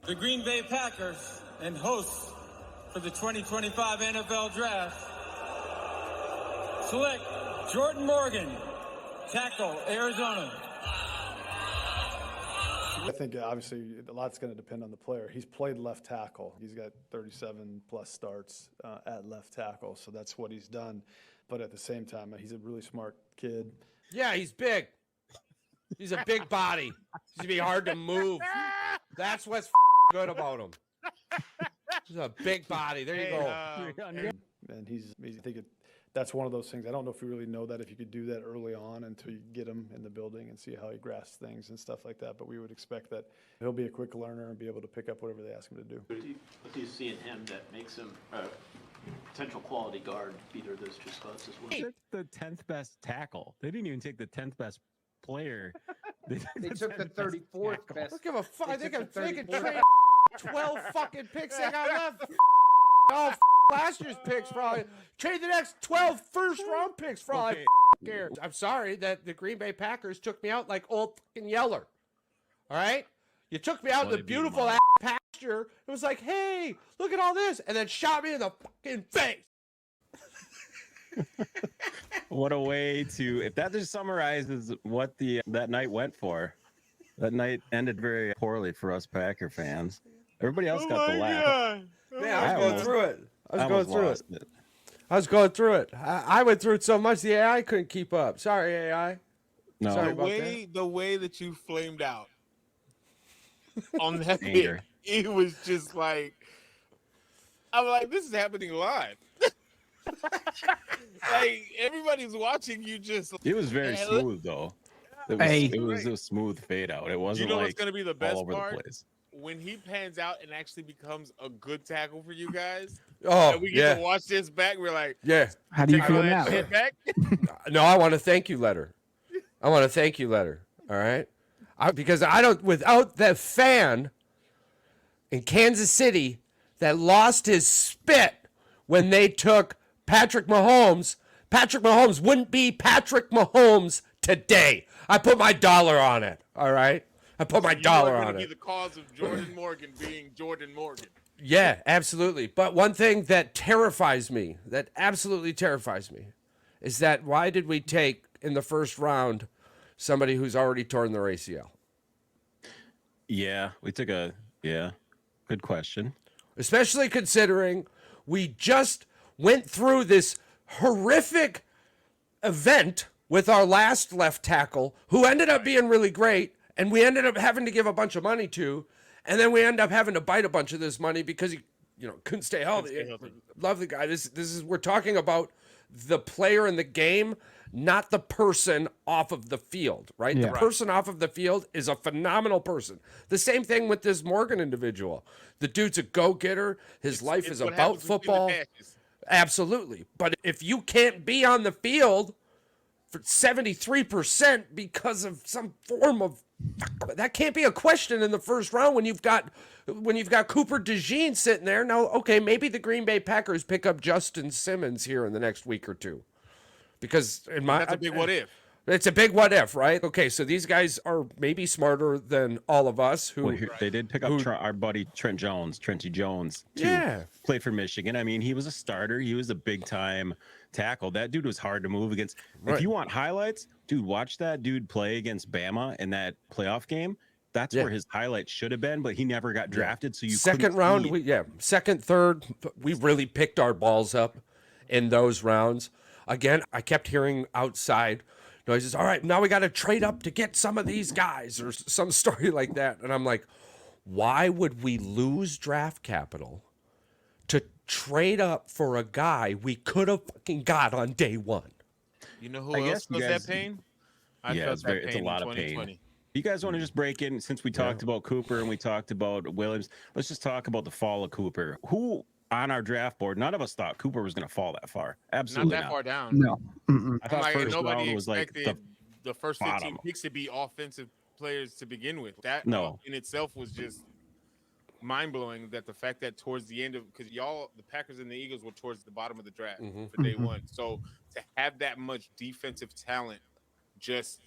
The Green Bay Packers and hosts for the 2025 NFL Draft select Jordan Morgan, tackle, Arizona. I think obviously a lot's going to depend on the player. He's played left tackle. He's got 37 plus starts at left tackle, so that's what he's done. But at the same time, he's a really smart kid. Yeah, he's big. He's a big body. He's going to be hard to move. That's what's good about him. He's a big body. There you go. And I think that's one of those things. I don't know if we really know that if you could do that early on until you get him in the building and see how he grasps things and stuff like that. But we would expect that he'll be a quick learner and be able to pick up whatever they ask him to do. What do you see in him that makes him a potential quality guard, either of those two spots as well? The 10th best tackle. They didn't even take the 10th best player. They took the 34th best. Look at a fuck. They can trade 12 fucking picks they got left. Oh, last year's picks probably. Trade the next 12 first-round picks for all I care. I'm sorry that the Green Bay Packers took me out like old fucking Yeller. All right? You took me out in the beautiful ass pasture. It was like, hey, look at all this. And then shot me in the fucking face. What a way to, if that just summarizes what that night went for. That night ended very poorly for us Packer fans. Everybody else got the laugh. Yeah, I was going through it. I was going through it. I went through it so much the AI couldn't keep up. Sorry, AI. No. Sorry the way that you flamed out on that pick, it was just like, I'm like, this is happening live. Like everybody's watching you. Just it was very smooth though. It was a smooth fade out. It wasn't what's like going to be the best all over part? the place. When he pans out and actually becomes a good tackle for you guys. Oh, and we get to watch this back. We're like, yeah. How do you feel now? Back? No, I want a thank you letter. I want a thank you letter. All right, because I don't. Without that fan in Kansas City that lost his spit when they took Patrick Mahomes wouldn't be Patrick Mahomes today. I put my dollar on it. All right. I put my dollar on it. Be the cause of Jordan Morgan being Jordan Morgan. Yeah, absolutely. But one thing that terrifies me, that absolutely terrifies me, is that why did we take in the first round somebody who's already torn their ACL? Yeah, we took good question. Especially considering we just went through this horrific event with our last left tackle who ended up being really great. And we ended up having to give a bunch of money to, and then we end up having to bite a bunch of this money because he, couldn't stay healthy. Love the guy. This is we're talking about the player in the game, not the person off of the field, right? Yeah. The person off of the field is a phenomenal person. The same thing with this Morgan individual. The dude's a go-getter. His life is about football. Absolutely. But if you can't be on the field for 73% because of some form of, that can't be a question in the first round when you've got Cooper DeJean sitting there. Now, okay, maybe the Green Bay Packers pick up Justin Simmons here in the next week or two, because that's a big what if. It's a big what if, right? Okay, so these guys are maybe smarter than all of us. They did pick up our buddy Trenty Jones, to play for Michigan. I mean, he was a starter. He was a big time tackle. That dude was hard to move against. Right. If you want highlights, dude, watch that dude play against Bama in that playoff game. That's where his highlights should have been, but he never got drafted. So you second round, second, third, we really picked our balls up in those rounds. Again, I kept hearing outside noises. All right, now we got to trade up to get some of these guys, or some story like that. And I'm like, why would we lose draft capital to trade up for a guy we could have fucking got on day one? You know who else feels that pain? It's a lot of pain. You guys want to just break in, since we talked about Cooper and we talked about Williams, let's just talk about the fall of Cooper. Who on our draft board, none of us thought Cooper was going to fall that far. Absolutely not that far down. No. I thought first round was like the first 15 picks to be offensive players to begin with. That in itself was just mind-blowing, that the fact that towards the end of, because the Packers and the Eagles were towards the bottom of the draft for day one. So to have that much defensive talent just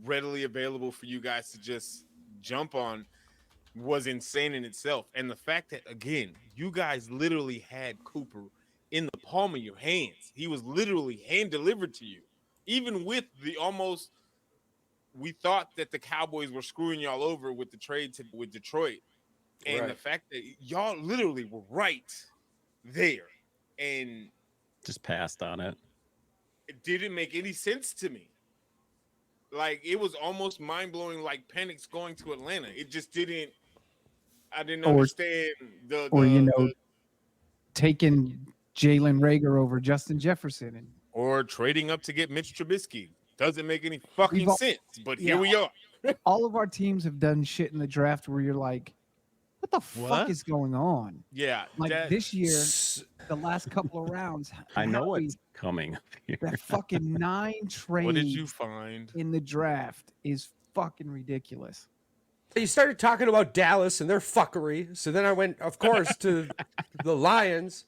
readily available for you guys to just jump on was insane in itself. And the fact that, again, you guys literally had Cooper in the palm of your hands. He was literally hand delivered to you. Even with the almost, we thought that the Cowboys were screwing y'all over with the trade with Detroit. And the fact that y'all literally were right there and just passed on it. It didn't make any sense to me. Like, it was almost mind-blowing, like Penix going to Atlanta. It just didn't. I didn't understand taking Jalen Reagor over Justin Jefferson or trading up to get Mitch Trubisky. Doesn't make any fucking sense. But here we are. All of our teams have done shit in the draft where you're like, what the fuck is going on? Yeah. Like this year, the last couple of rounds. I know what's coming. That fucking 9 trades. What did you find in the draft is fucking ridiculous. You started talking about Dallas and their fuckery. So then I went, of course, to the Lions,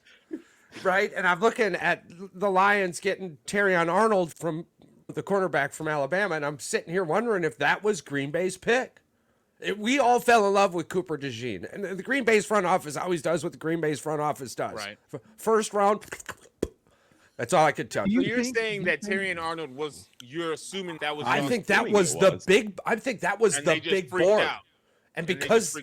right? And I'm looking at the Lions getting Terrion Arnold from the cornerback from Alabama. And I'm sitting here wondering if that was Green Bay's pick. We all fell in love with Cooper DeJean. And the Green Bay's front office always does what the Green Bay's front office does. Right. First round, that's all I could tell you. You're saying that Terrion Arnold was, you're assuming that was. I think that was the big board. And because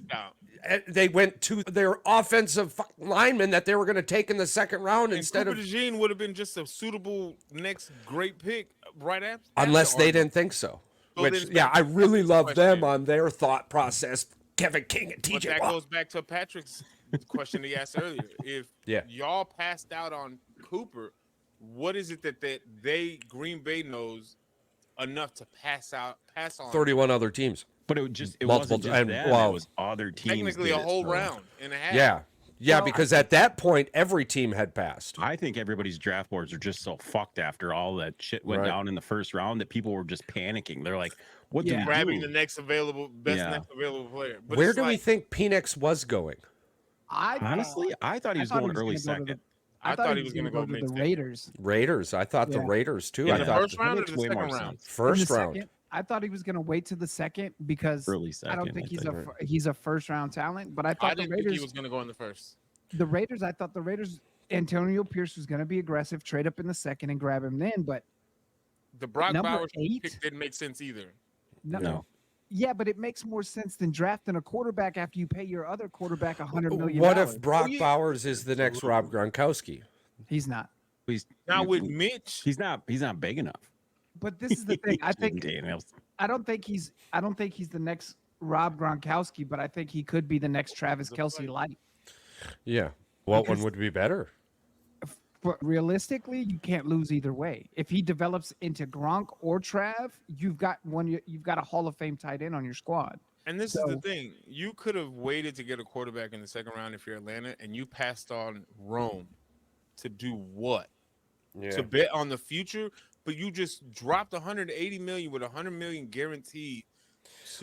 they went to their offensive lineman that they were going to take in the second round instead Cooper of. DeJean would have been just a suitable next great pick right after. Unless they didn't think so. Which, I really love them on their thought process. Kevin King and TJ But that goes back to Patrick's question he asked earlier. If y'all passed out on Cooper, what is it that they Green Bay knows enough to pass on? 31 other teams. But it wasn't just that. It was other teams. Technically a whole round and a half. Yeah, because at that point, every team had passed. I think everybody's draft boards are just so fucked after all that shit went down in the first round that people were just panicking. They're like, what do we grabbing do? the next available player. But where do we think Penix was going? Honestly, I thought he was going early second. I thought he was going to go to the Raiders. Raiders. I thought the Raiders, too. In the first round or the second round? First round. I thought he was going to wait to the second because early second, I don't think he's a first round talent. But I thought didn't think he was going to go in the first. The Raiders, I thought the Raiders, Antonio Pierce was going to be aggressive, trade up in the second and grab him then. But the Brock Bowers pick didn't make sense either. No. Yeah, but it makes more sense than drafting a quarterback after you pay your other quarterback $100 million. What if Brock Bowers is the next Rob Gronkowski? He's not. He's not with Mitch. He's not big enough. But this is the thing. I don't think he's the next Rob Gronkowski, but I think he could be the next Travis Kelce light. Yeah. What one would be better? But realistically, you can't lose either way. If he develops into Gronk or Trav, you've got a Hall of Fame tight end on your squad. And this is the thing. You could have waited to get a quarterback in the second round if you're Atlanta, and you passed on Rome to do what? Yeah. To bet on the future, but you just dropped $180 million with $100 million guaranteed.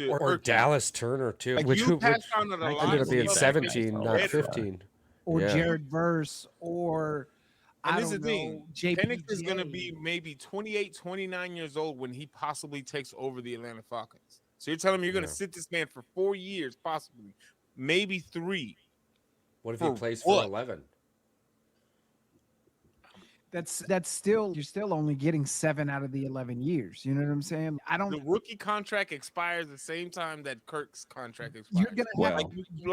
Or Dallas Turner too, like which ended up being 17, not 15. Or Jared Verse, or and this is the thing. Penix is going to be maybe 28, 29 years old when he possibly takes over the Atlanta Falcons. So you're telling me you're going to sit this man for 4 years, possibly, maybe 3. What if he plays for 11? That's still, you're still only getting 7 out of the 11 years. You know what I'm saying? The rookie contract expires the same time that Kirk's contract expires. You're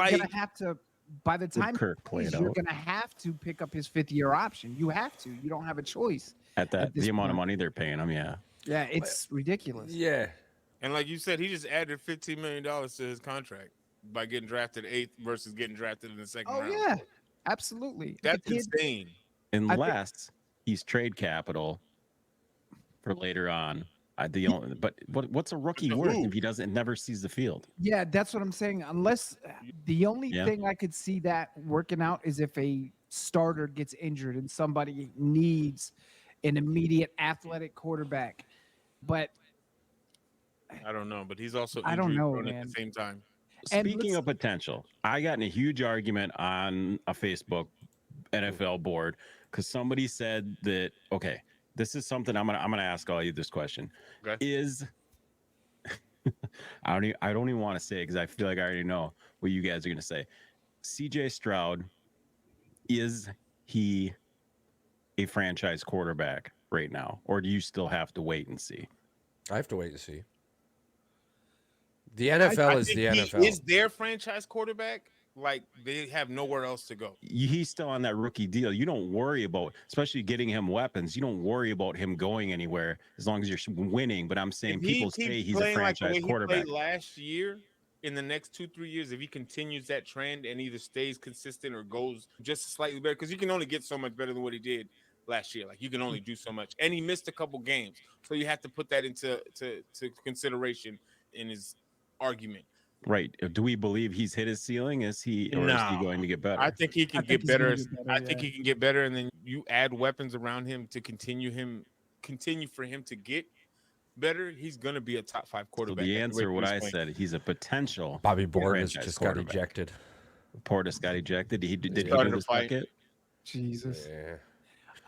gonna have to. By the time you're gonna have to pick up his 5th-year option. You have to. You don't have a choice. At the amount of money they're paying him, yeah, it's ridiculous. Yeah, and like you said, he just added $15 million to his contract by getting drafted 8th versus getting drafted in the second round. Oh yeah, absolutely. That's insane. Unless he's trade capital for later on. But what's a rookie worth if he never sees the field? Yeah, that's what I'm saying. Unless the only thing I could see that working out is if a starter gets injured and somebody needs an immediate athletic quarterback. But I don't know. But he's also I don't know, man. At the same time. Speaking of potential, I got in a huge argument on a Facebook NFL board because somebody said that this is something I'm gonna ask all you this question. Okay. Is I don't even want to say it because I feel like I already know. what you guys are going to say. CJ Stroud, is he a franchise quarterback right now, or do you still have to wait and see? I have to wait and see. The NFL is the NFL. Is their franchise quarterback? Like, they have nowhere else to go. He's still on that rookie deal. You don't worry about, especially getting him weapons. You don't worry about him going anywhere as long as you're winning. But I'm saying people say he's a franchise quarterback. He played last year. In the next 2-3 years, if he continues that trend and either stays consistent or goes just slightly better, because you can only get so much better than what he did last year. Like, you can only do so much, and he missed a couple games, so you have to put that into consideration in his argument. Right? Do we believe he's hit his ceiling? Is he going to get better? I think he can get better. I think he can get better, and then you add weapons around him to continue for him to get better. He's going to be a top 5 quarterback. So the answer, what I said, he's a potential. Bobby Portis just got ejected. Portis got ejected. Did he do the bucket? Jesus. Yeah.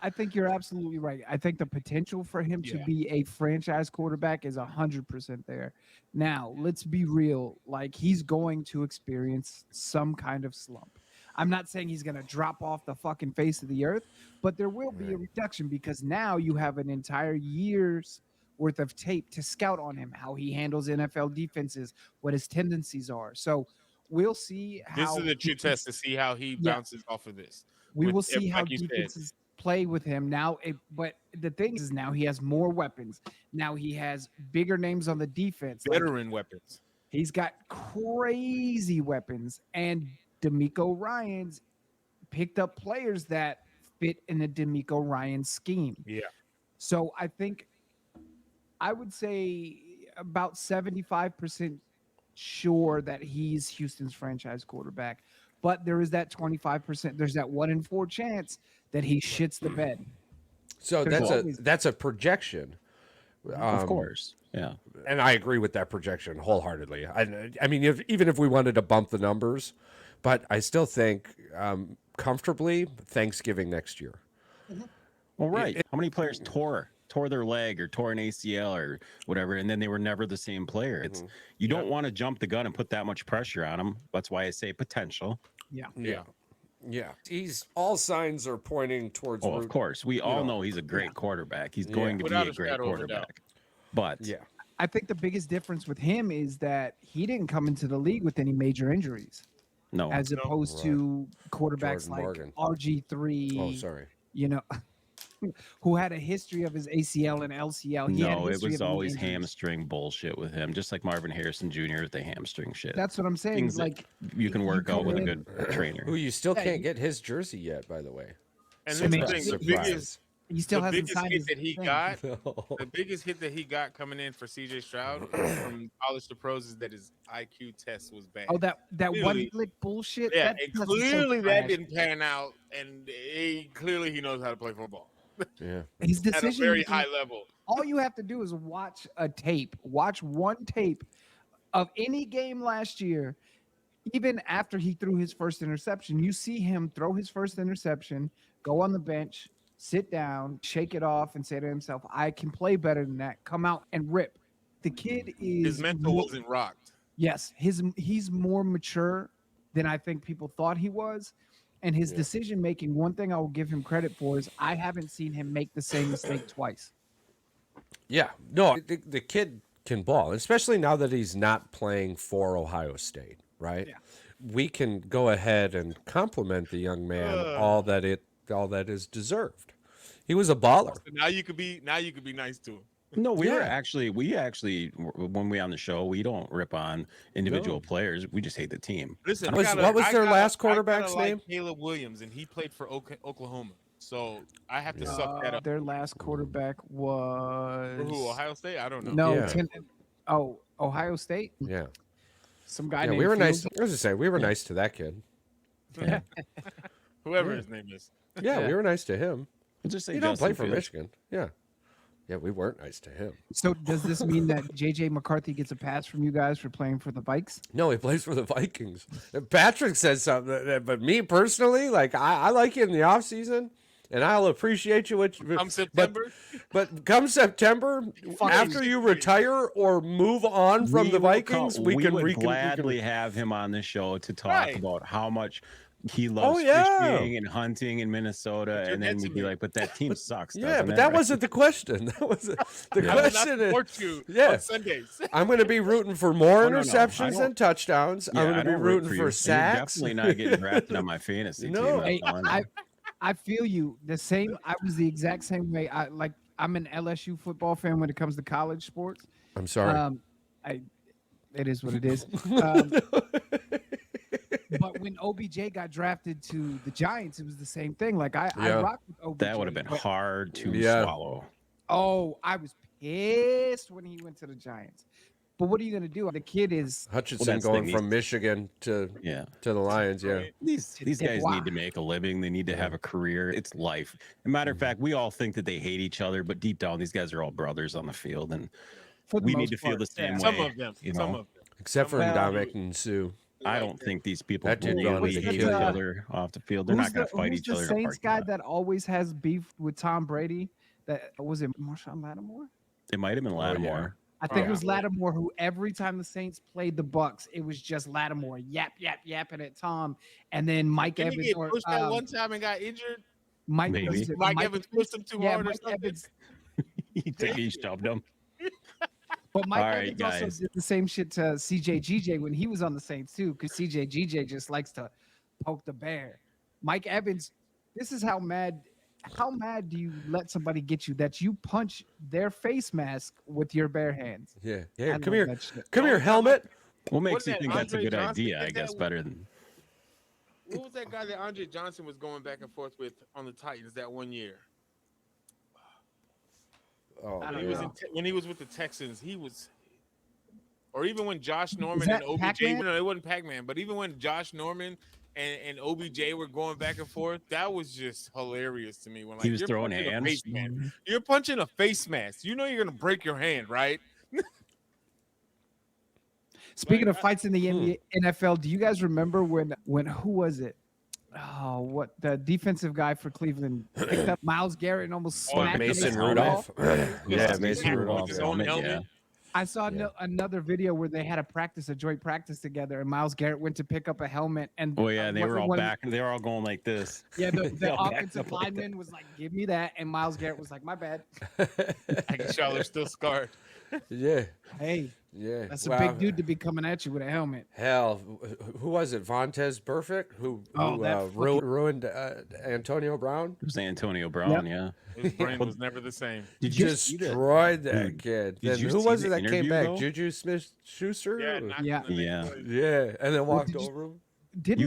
I think you're absolutely right. I think the potential for him to be a franchise quarterback is 100% there. Now, let's be real. Like, he's going to experience some kind of slump. I'm not saying he's going to drop off the fucking face of the earth, but there will be a reduction because now you have an entire year's worth of tape to scout on him, how he handles NFL defenses, what his tendencies are. So we'll see how this is a true test to see how he bounces off of this. We will see how defenses play with him now. But the thing is, now he has more weapons. Now he has bigger names on the defense, veteran weapons. He's got crazy weapons, and D'Amico Ryans picked up players that fit in the D'Amico Ryan scheme. Yeah. So I would say about 75% sure that he's Houston's franchise quarterback, but there is that 25%. There's that 1 in 4 chance that he shits the bed. So that's a projection. Of course. Yeah. And I agree with that projection wholeheartedly. I mean, even if we wanted to bump the numbers, but I still think comfortably Thanksgiving next year. Well, right. How many players tore their leg or tore an ACL or whatever, and then they were never the same player? It's you don't want to jump the gun and put that much pressure on them. That's why I say potential. Yeah. All signs are pointing towards. Of course, we all know he's a great quarterback. He's going to be a great quarterback. But I think the biggest difference with him is that he didn't come into the league with any major injuries. No, as opposed to quarterbacks Jordan like Morgan. RG3. Oh, sorry. Who had a history of his ACL and LCL. No, it was always hamstring bullshit with him, just like Marvin Harrison Jr. with the hamstring shit. That's what I'm saying. Things like you can work out with a good trainer. Who you still can't get his jersey yet, by the way. And So the biggest he still the hasn't biggest signed hit his that he thing. got, the biggest hit that he got coming in for CJ Stroud from college to pros is that his IQ test was bad. Oh, that one lick bullshit. Yeah, that and test is so clearly that trash. didn't pan out, and clearly he knows how to play football. Yeah. His At a decision very making- high level. All you have to do is watch a tape. Watch one tape of any game last year. Even after he threw his first interception, you see him throw his first interception, go on the bench, sit down, shake it off, and say to himself, I can play better than that. Come out and rip. The kid is... His mental wasn't rocked. Yes, he's more mature than I think people thought he was. And his decision-making, one thing I will give him credit for is I haven't seen him make the same mistake twice. Yeah. No, the kid can ball, especially now that he's not playing for Ohio State, right? Yeah. We can go ahead and compliment the young man all that is deserved. He was a baller. So now you could be nice to him. No, we actually when we on the show, we don't rip on individual players. We just hate the team. Listen, what was their last quarterback's name? Caleb Williams, and he played for Oklahoma. So I have to suck that up. Their last quarterback was... For who? Ohio State? I don't know. No, Ohio State? Yeah. Some guy Yeah, named we were nice. Fields. I was just saying, we were nice to that kid. Yeah. Whoever his name is. Yeah, we were nice to him. We'll just say He don't play Justin for Fields. Michigan. Yeah. Yeah, we weren't nice to him. So does this mean that JJ McCarthy gets a pass from you guys for playing for the Vikes? No, he plays for the Vikings. Patrick says something, but me personally, like I like you in the offseason. and I'll appreciate you. Come September, but come September, after you retire or move on from the Vikings, we would gladly have him on the show to talk about how much he loves fishing and hunting in Minnesota, and then we'd be like, but that team sucks. Yeah, but that wasn't the question. That was the question. On Sundays. I'm going to be rooting for more interceptions and touchdowns. I'm going to be rooting for sacks. You're definitely not getting drafted on my fantasy team. Hey, I feel you. The same. I was the exact same way. I'm an LSU football fan when it comes to college sports. I'm sorry. It is what it is. But when OBJ got drafted to the Giants, it was the same thing. Like I rocked with OBJ. That would have been hard to swallow. Oh, I was pissed when he went to the Giants. But what are you going to do? The kid is Hutchinson going from Michigan to the Lions. Yeah, these guys need to make a living. They need to have a career. It's life. As a matter of fact, we all think that they hate each other, but deep down, these guys are all brothers on the field, and we need to feel the same way. Some of them, except for Dominic and Sue. I don't think these people really hate each other off the field. They're not going to fight each other. Who's the Saints guy that always has beef with Tom Brady? That was it, Marshawn Lattimore? It might have been Lattimore. I think it was Lattimore who every time the Saints played the Bucks, it was just Lattimore yapping at Tom, and then Mike Evans. Did he get pushed that one time and got injured? Mike Evans pushed him too hard or something? Evans, he shoved him. But Mike Evans also did the same shit to CJ when he was on the Saints too, because CJ just likes to poke the bear. Mike Evans, this is how mad do you let somebody get you that you punch their face mask with your bare hands? Yeah. Come here, helmet. What makes you think that's a good idea? I guess better than. What was that guy that Andre Johnson was going back and forth with on the Titans that one year? When he was with the Texans, he was, or even when Josh Norman and OBJ, no, it wasn't Pac-Man, but even when Josh Norman and OBJ were going back and forth, that was just hilarious to me. When he was throwing hands, you're punching a face mask. You know you're gonna break your hand, right? Speaking of fights in the NFL, do you guys remember when who was it? Oh, what the defensive guy for Cleveland picked up Myles Garrett and almost smacked Mason Rudolph. Mason Rudolph. I saw another video where they had a joint practice together, and Myles Garrett went to pick up a helmet, and they were all back, and they were all going like this. Yeah, the offensive lineman was like, "Give me that," and Myles Garrett was like, "My bad." I guess y'all are still scarred. Yeah. Hey. Yeah, that's a big dude to be coming at you with a helmet. Hell, who was it? Vontez Perfect, who ruined Antonio Brown? It was Antonio Brown, yeah. His brain was never the same. Destroyed that kid. Then who was it that came back? Juju Smith-Schuster? Yeah. And then walked over him. Have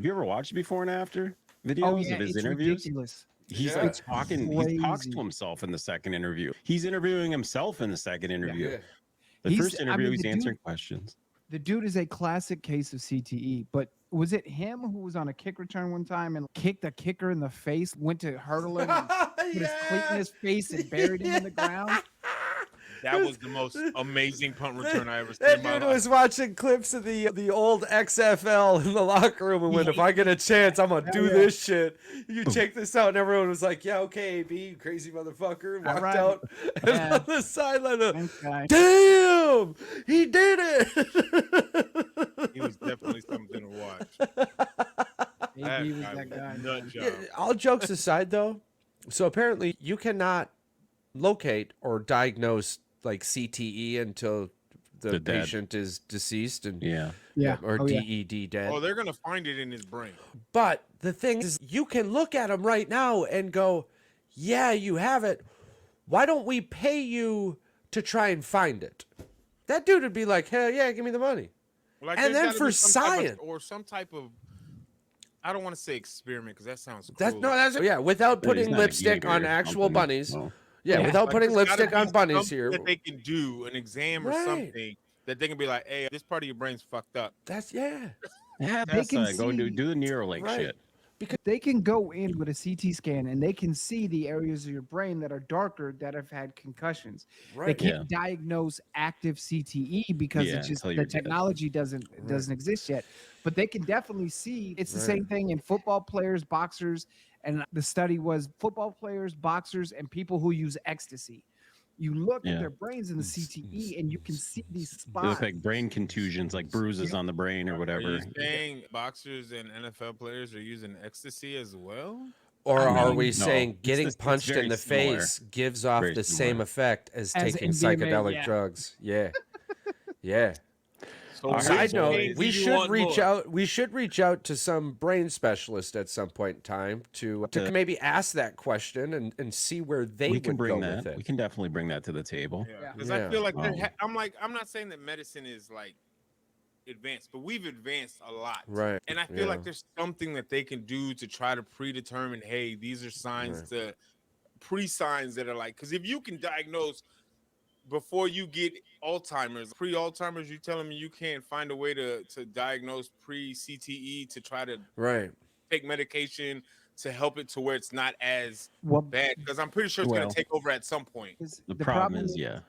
you ever watched before and after videos of his interviews? Ridiculous. He's like talking. He talks to himself in the second interview. He's interviewing himself in the second interview. Yeah. The first interview, he's answering questions. The dude is a classic case of CTE. But was it him who was on a kick return one time and kicked a kicker in the face, went to hurdle him, and put his cleat in his face and buried him in the ground? That was the most amazing punt return I ever seen. That dude was watching clips of the old XFL in the locker room and went, if I get a chance, I'm going to do this shit. You check this out. And everyone was like, yeah, okay, AB, you crazy motherfucker. Walked out. And on the sideline, damn, he did it. He was definitely something to watch. AB was that guy. Nut job. Yeah, all jokes aside, though, so apparently you cannot locate or diagnose like CTE until the patient is deceased and or DED dead. Oh, they're gonna find it in his brain. But the thing is, you can look at him right now and go, "Yeah, you have it. Why don't we pay you to try and find it?" That dude would be like, "Hell yeah, give me the money." Like, and then for science or some type of, I don't want to say experiment because that sounds cruel. Without putting lipstick on actual bunnies. Yeah, without putting lipstick on bunnies here. That they can do an exam or something that they can be like, hey, this part of your brain's fucked up. That's they can go do the Neuralink shit. Because they can go in with a CT scan and they can see the areas of your brain that are darker that have had concussions. Right. They can't diagnose active CTE because it's just the technology doesn't exist yet. But they can definitely see it's the same thing in football players, boxers, And the study was football players, boxers, and people who use ecstasy. You look at their brains in the CTE and you can see these spots. They look like brain contusions, like bruises on the brain or whatever. Are you saying boxers and NFL players are using ecstasy as well? Or are we No, saying getting punched in very the similar. face gives off Very the similar. same effect as taking MDMA, psychedelic yeah. drugs? Yeah. Yeah. So Side which note, case we do you should want reach more? out. We should reach out to some brain specialist at some point in time to maybe ask that question and see where they We would can bring go that. with it. We can definitely bring that to the table. Yeah, because Yeah. I feel like Um, I'm not saying that medicine is like advanced, but we've advanced a lot, Right. And I feel Yeah. like there's something that they can do to try to predetermine, hey, these are signs to pre-signs that are like, because if you can diagnose before you get Alzheimer's, pre-Alzheimer's, you're telling me you can't find a way to diagnose pre-CTE to try to Right. take medication to help it to where it's not as Well, bad, because I'm pretty sure it's going Well, to take over at some point. The problem is, yeah.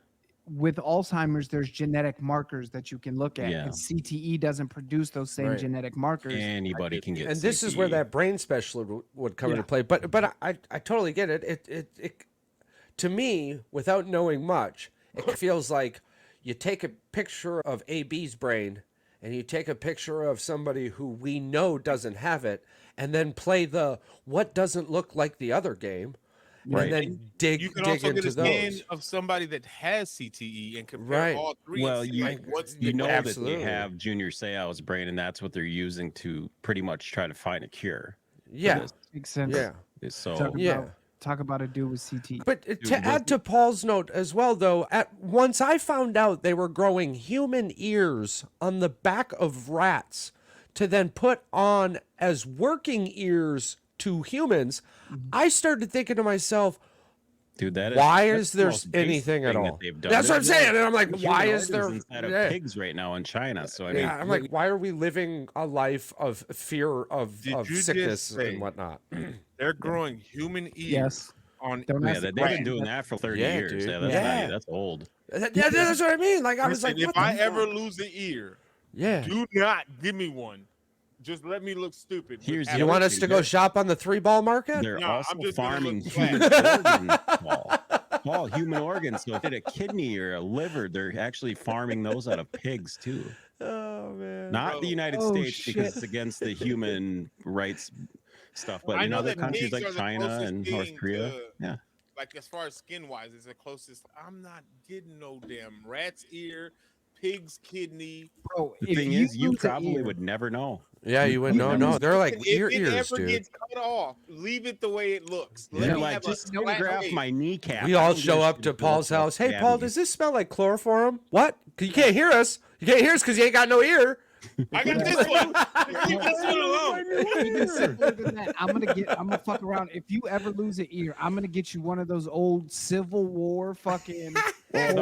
with Alzheimer's, there's genetic markers that you can look at, Yeah. and CTE doesn't produce those same Right. genetic markers. Anybody can get And this is where CTE. that brain specialist would come Yeah. into play. But I totally get it. It to me, without knowing much, it feels like you take a picture of AB's brain and you take a picture of somebody who we know doesn't have it, and then play the what doesn't look like the other game, Right. and then dig You can dig also get into a scan those. of somebody that has CTE and compare Right. all three. Well, and see, you like, what's you the know Absolutely. that they have Junior Seau's brain, and that's what they're using to pretty much try to find a cure. for Yeah. this. Makes sense. Yeah. So Yeah. Talk about a dude with CTE. But to add to Paul's note as well, though, once I found out they were growing human ears on the back of rats to then put on as working ears to humans, I started thinking to myself, dude, that's why the is there most basic anything at thing that all? they've done. That's what I'm There's saying. And I'm like, human why is there? organs inside of Yeah. pigs right now in China? So I mean, Yeah, I'm like, why are we living a life of fear of Did you just sickness say- and whatnot? They're growing human ears Yes. on. Don't yeah, ask the they've been question. doing that for 30 Yeah, years. dude. Yeah, that's Yeah. not- that's old. Yeah, that's what I mean. Like, I was Listen, like, if what I the ever fuck? lose an ear, Yeah. do not give me one. Just let me look stupid. Here's Have You the it- want us to go shop on the 3-ball market? They're No, I'm also just gonna farming look human organs, Paul, human organs. So if they had a kidney or a liver, they're actually farming those out of pigs too. Oh man. Not the United Oh, States shit. because it's against the human rights stuff, but I in know other that countries pigs like are the China closest and thing North Korea. to- Yeah. Like as far as skin wise, it's the closest. I'm not getting no damn rat's ear, pig's kidney. Bro, The if thing is, you lose an probably ear- would never know. Yeah, you would no. They're like If ear it ears, ever dude. gets cut off, leave it the way it looks. Let They're me like, have just a flat graft face. my kneecap. We I all don't show give a up shit to if it Paul's looks like house. Hey, Paul, cavities. does this smell like chloroform? What? 'Cause you can't hear us. You can't hear us because you ain't got no ear. I got this one. Leave this one alone. Even simpler than that, I'm gonna fuck around. If you ever lose an ear, I'm gonna get you one of those old Civil War fucking. horns that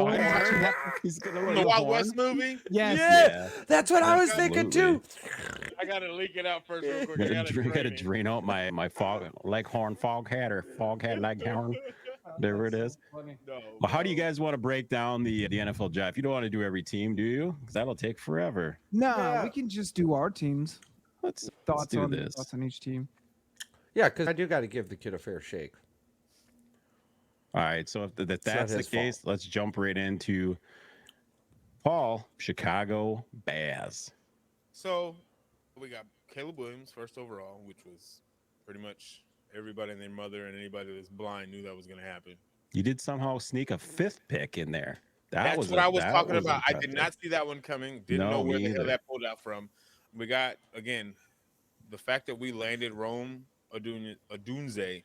you have to- He's gonna The look Wild horn. West movie. Yes. Yeah, that's what I was thinking Absolutely. too. I gotta leak it out first, real quick. I Gotta, gotta drain, gotta drain it. drain out my fog leghorn fog hat or fog hat leghorn, whatever it is. No, Well, how do you no. guys want to break down the NFL draft? You don't want to do every team, do you? Because that'll take forever. No, we can just do our teams. Let's Thoughts do on this. thoughts on each team. Yeah, because I do got to give the kid a fair shake. All right, so if that's not the his case, fault. let's jump right into Paul, Chicago Bears. So we got Caleb Williams first overall, which was pretty much everybody and their mother and anybody that's blind knew that was going to happen. You did somehow sneak a 5th pick in there. That's what I was that talking was about. I did impressive. not see that one coming. Didn't No, know where me the hell either. that pulled out from. We got, again, the fact that we landed Rome Odunze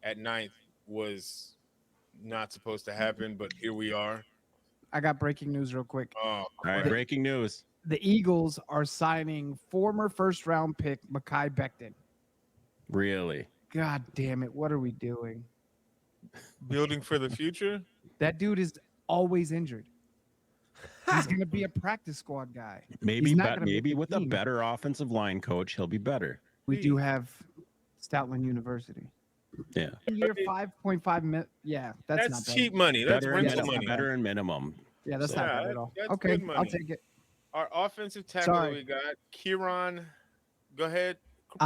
at 9th was not supposed to happen, but here we are. I got breaking news real quick. Oh, All right, breaking news. The Eagles are signing former first-round pick Mekhi Becton. Really? God damn it! What are we doing? building for the future. That dude is always injured. He's gonna be a practice squad guy. Maybe, He's not gonna maybe make the with a team. better offensive line coach, he'll be better. We do have Stoutland University. Yeah. Year 5.5 million. Yeah, that's not bad. cheap money. That's Better and rental minimum. money. Better and minimum. Yeah, that's So- not Yeah, bad at all. that's Okay, good I'll money. take it. Our offensive tackle Sorry. we got Kieran. Go ahead,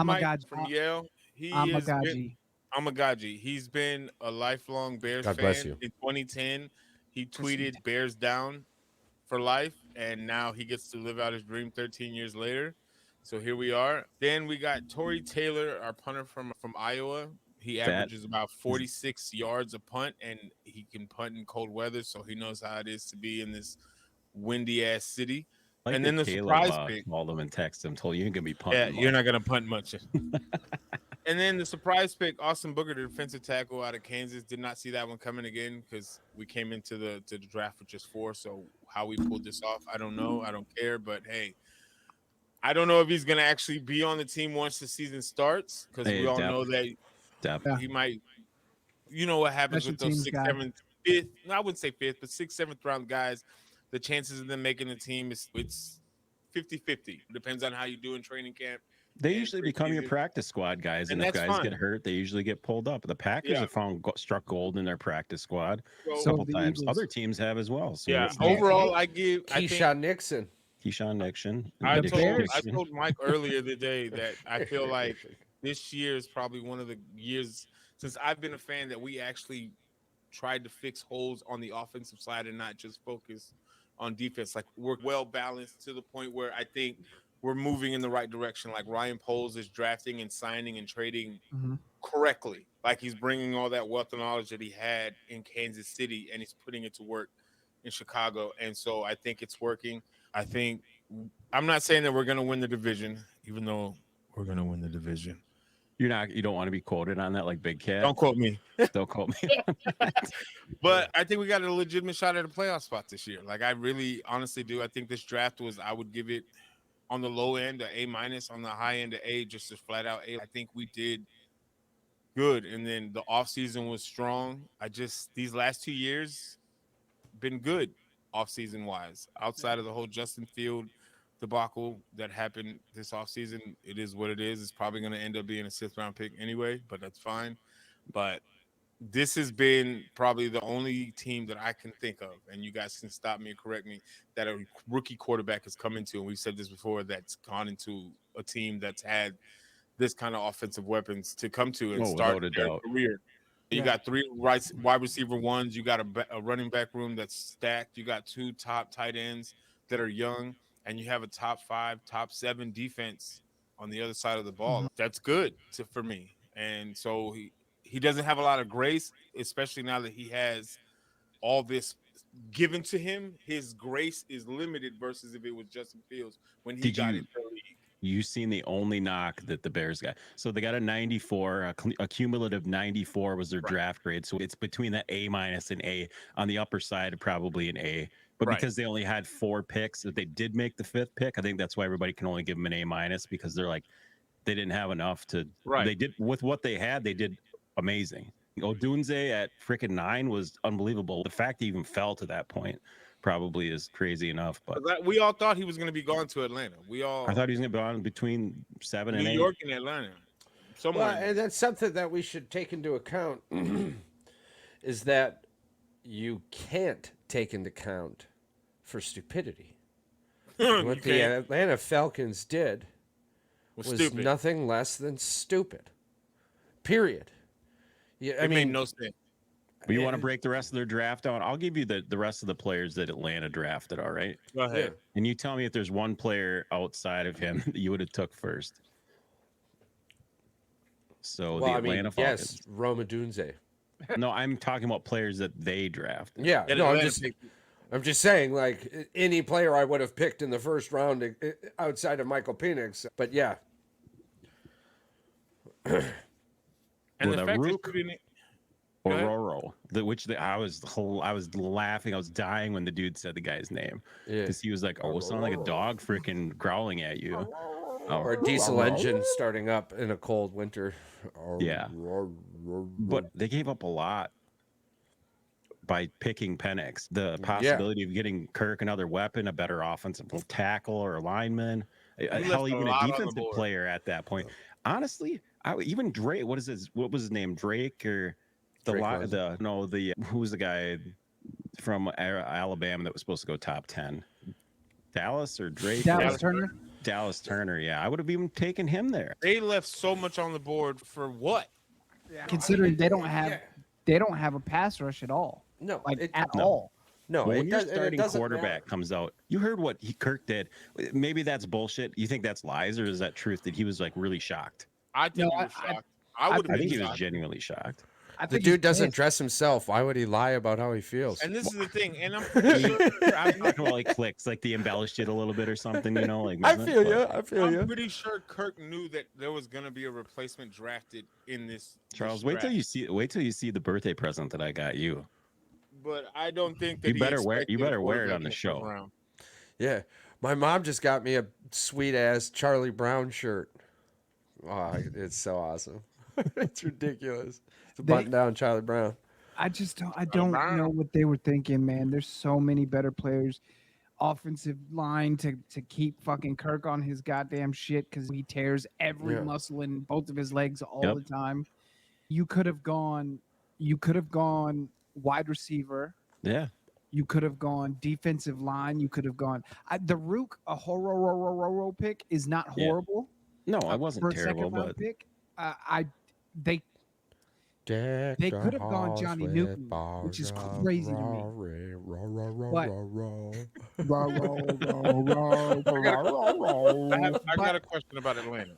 Mike Amagaji. from Yale. He is Amagaji. Amagaji. He's been a lifelong Bears God fan. bless you. In 2010, he tweeted Bears down for life, and now he gets to live out his dream 13 years later. So here we are. Then we got Torrey Taylor, our punter from Iowa. He averages about 46 yards a punt, and he can punt in cold weather, so he knows how it is to be in this windy ass city. Like and then the Caleb, surprise pick. called him and texted him, told you ain't gonna be punting. Yeah, much. you're not gonna punt much. And then the surprise pick, Austin Booker, the defensive tackle out of Kansas, did not see that one coming again because we came into the draft with just 4. So how we pulled this off, I don't know. I don't care. But hey, I don't know if he's gonna actually be on the team once the season starts because we all know that he might. You know what happens with those 6th, 7th, 5th? I wouldn't say 5th, but 6th, 7th round guys. The chances of them making the team it's 50-50. Depends on how you do in training camp. They usually become your practice squad guys, and if guys get hurt, they usually get pulled up. The Packers have struck gold in their practice squad a couple times. Eagles. Other teams have as well. So overall, I give Keyshawn Nixon. I told Mike earlier today that I feel like this year is probably one of the years since I've been a fan that we actually tried to fix holes on the offensive side and not just focus on defense. Like we're well balanced to the point where I think we're moving in the right direction. Like Ryan Poles is drafting and signing and trading correctly. Like he's bringing all that wealth and knowledge that he had in Kansas City and he's putting it to work in Chicago. And so I think it's working. I'm not saying that we're going to win the division, even though we're going to win the division. You don't want to be quoted on that like Big Cat. Don't quote me. Don't quote me. But I think we got a legitimate shot at a playoff spot this year. Like I really honestly do. I think this draft I would give it on the low end, A-, on the high end, A, just a flat out A. I think we did good. And then the offseason was strong. These last 2 years been good offseason wise. Outside of the whole Justin Field debacle that happened this offseason, it is what it is. It's probably going to end up being a 6th round pick anyway, but that's fine. But this has been probably the only team that I can think of, and you guys can stop me and correct me, that a rookie quarterback has come into, and we've said this before, that's gone into a team that's had this kind of offensive weapons to come to and start their career. You got 3 wide receiver ones. You got a running back room that's stacked. You got 2 top tight ends that are young, and you have a top 5, top 7 defense on the other side of the ball. That's good for me. And so he doesn't have a lot of grace, especially now that he has all this given to him. His grace is limited versus if it was Justin Fields when he got into the league. You seen the only knock that the Bears got. So they got a 94, a cumulative 94 was their draft grade. So it's between the A- and A. On the upper side, probably an A. But because they only had 4 picks, if they did make the 5th pick, I think that's why everybody can only give them an A- because they're like, they didn't have enough to. They did with what they had. They did amazing. Odunze at freaking 9 was unbelievable. The fact he even fell to that point probably is crazy enough. But we all thought he was going to be gone to Atlanta. I thought he was going to be on between 7 and 8. New York and Atlanta. Somewhere. And that's something that we should take into account is that you can't take into account for stupidity. What the Atlanta Falcons did was nothing less than stupid. Period. Yeah, I mean, made no sense. But you want to break the rest of their draft down? I'll give you the rest of the players that Atlanta drafted, all right? Go ahead. And you tell me if there's one player outside of him that you would have took first. So the Atlanta Falcons. Yes, Rome Odunze. No, I'm talking about players that they drafted. Yeah, no, I'm just saying, like, any player I would have picked in the first round outside of Michael Penix. But yeah. And the fact that Ororo, I was laughing, I was dying when the dude said the guy's name because he was like, "Oh, it sounded like a dog freaking growling at you," or a diesel engine starting up in a cold winter. Yeah, but they gave up a lot by picking Penix. The possibility of getting Kirk another weapon, a better offensive tackle or a lineman, hell, even a defensive player at that point. Honestly, even Drake. What was his name? Drake or who was the guy from Alabama that was supposed to go top 10? Dallas or Drake? Dallas Turner. Dallas Turner. Yeah, I would have even taken him there. They left so much on the board for what? considering they don't have a pass rush at all. No, at all. No, when your it starting doesn't quarterback matter. comes out, you heard what Kirk did. Maybe that's bullshit. You think that's lies, or is that truth that he was like really shocked? I think he was shocked. I think he was genuinely shocked. The dude doesn't dress himself. Why would he lie about how he feels? And this is the thing, and I'm pretty sure I'm talking about like clicks, like they embellished it a little bit or something, you know? Like I feel you. I'm pretty sure Kirk knew that there was gonna be a replacement drafted in this. Charles, this wait till you see the birthday present that I got you. But I don't think that you better wear it on the show. Round. Yeah, my mom just got me a sweet ass Charlie Brown shirt. Oh, it's so awesome. It's ridiculous. It's a button down Charlie Brown. I don't know what they were thinking, man. There's so many better players. Offensive line to keep fucking Kirk on his goddamn shit because he tears every muscle in both of his legs all the time. You could have gone wide receiver. Yeah. You could have gone defensive line. You could have gone the Rook, a horror pick is not horrible. No, I wasn't terrible, but pick. They could have gone Johnny Newton, which is crazy to me. I got a question about Atlanta.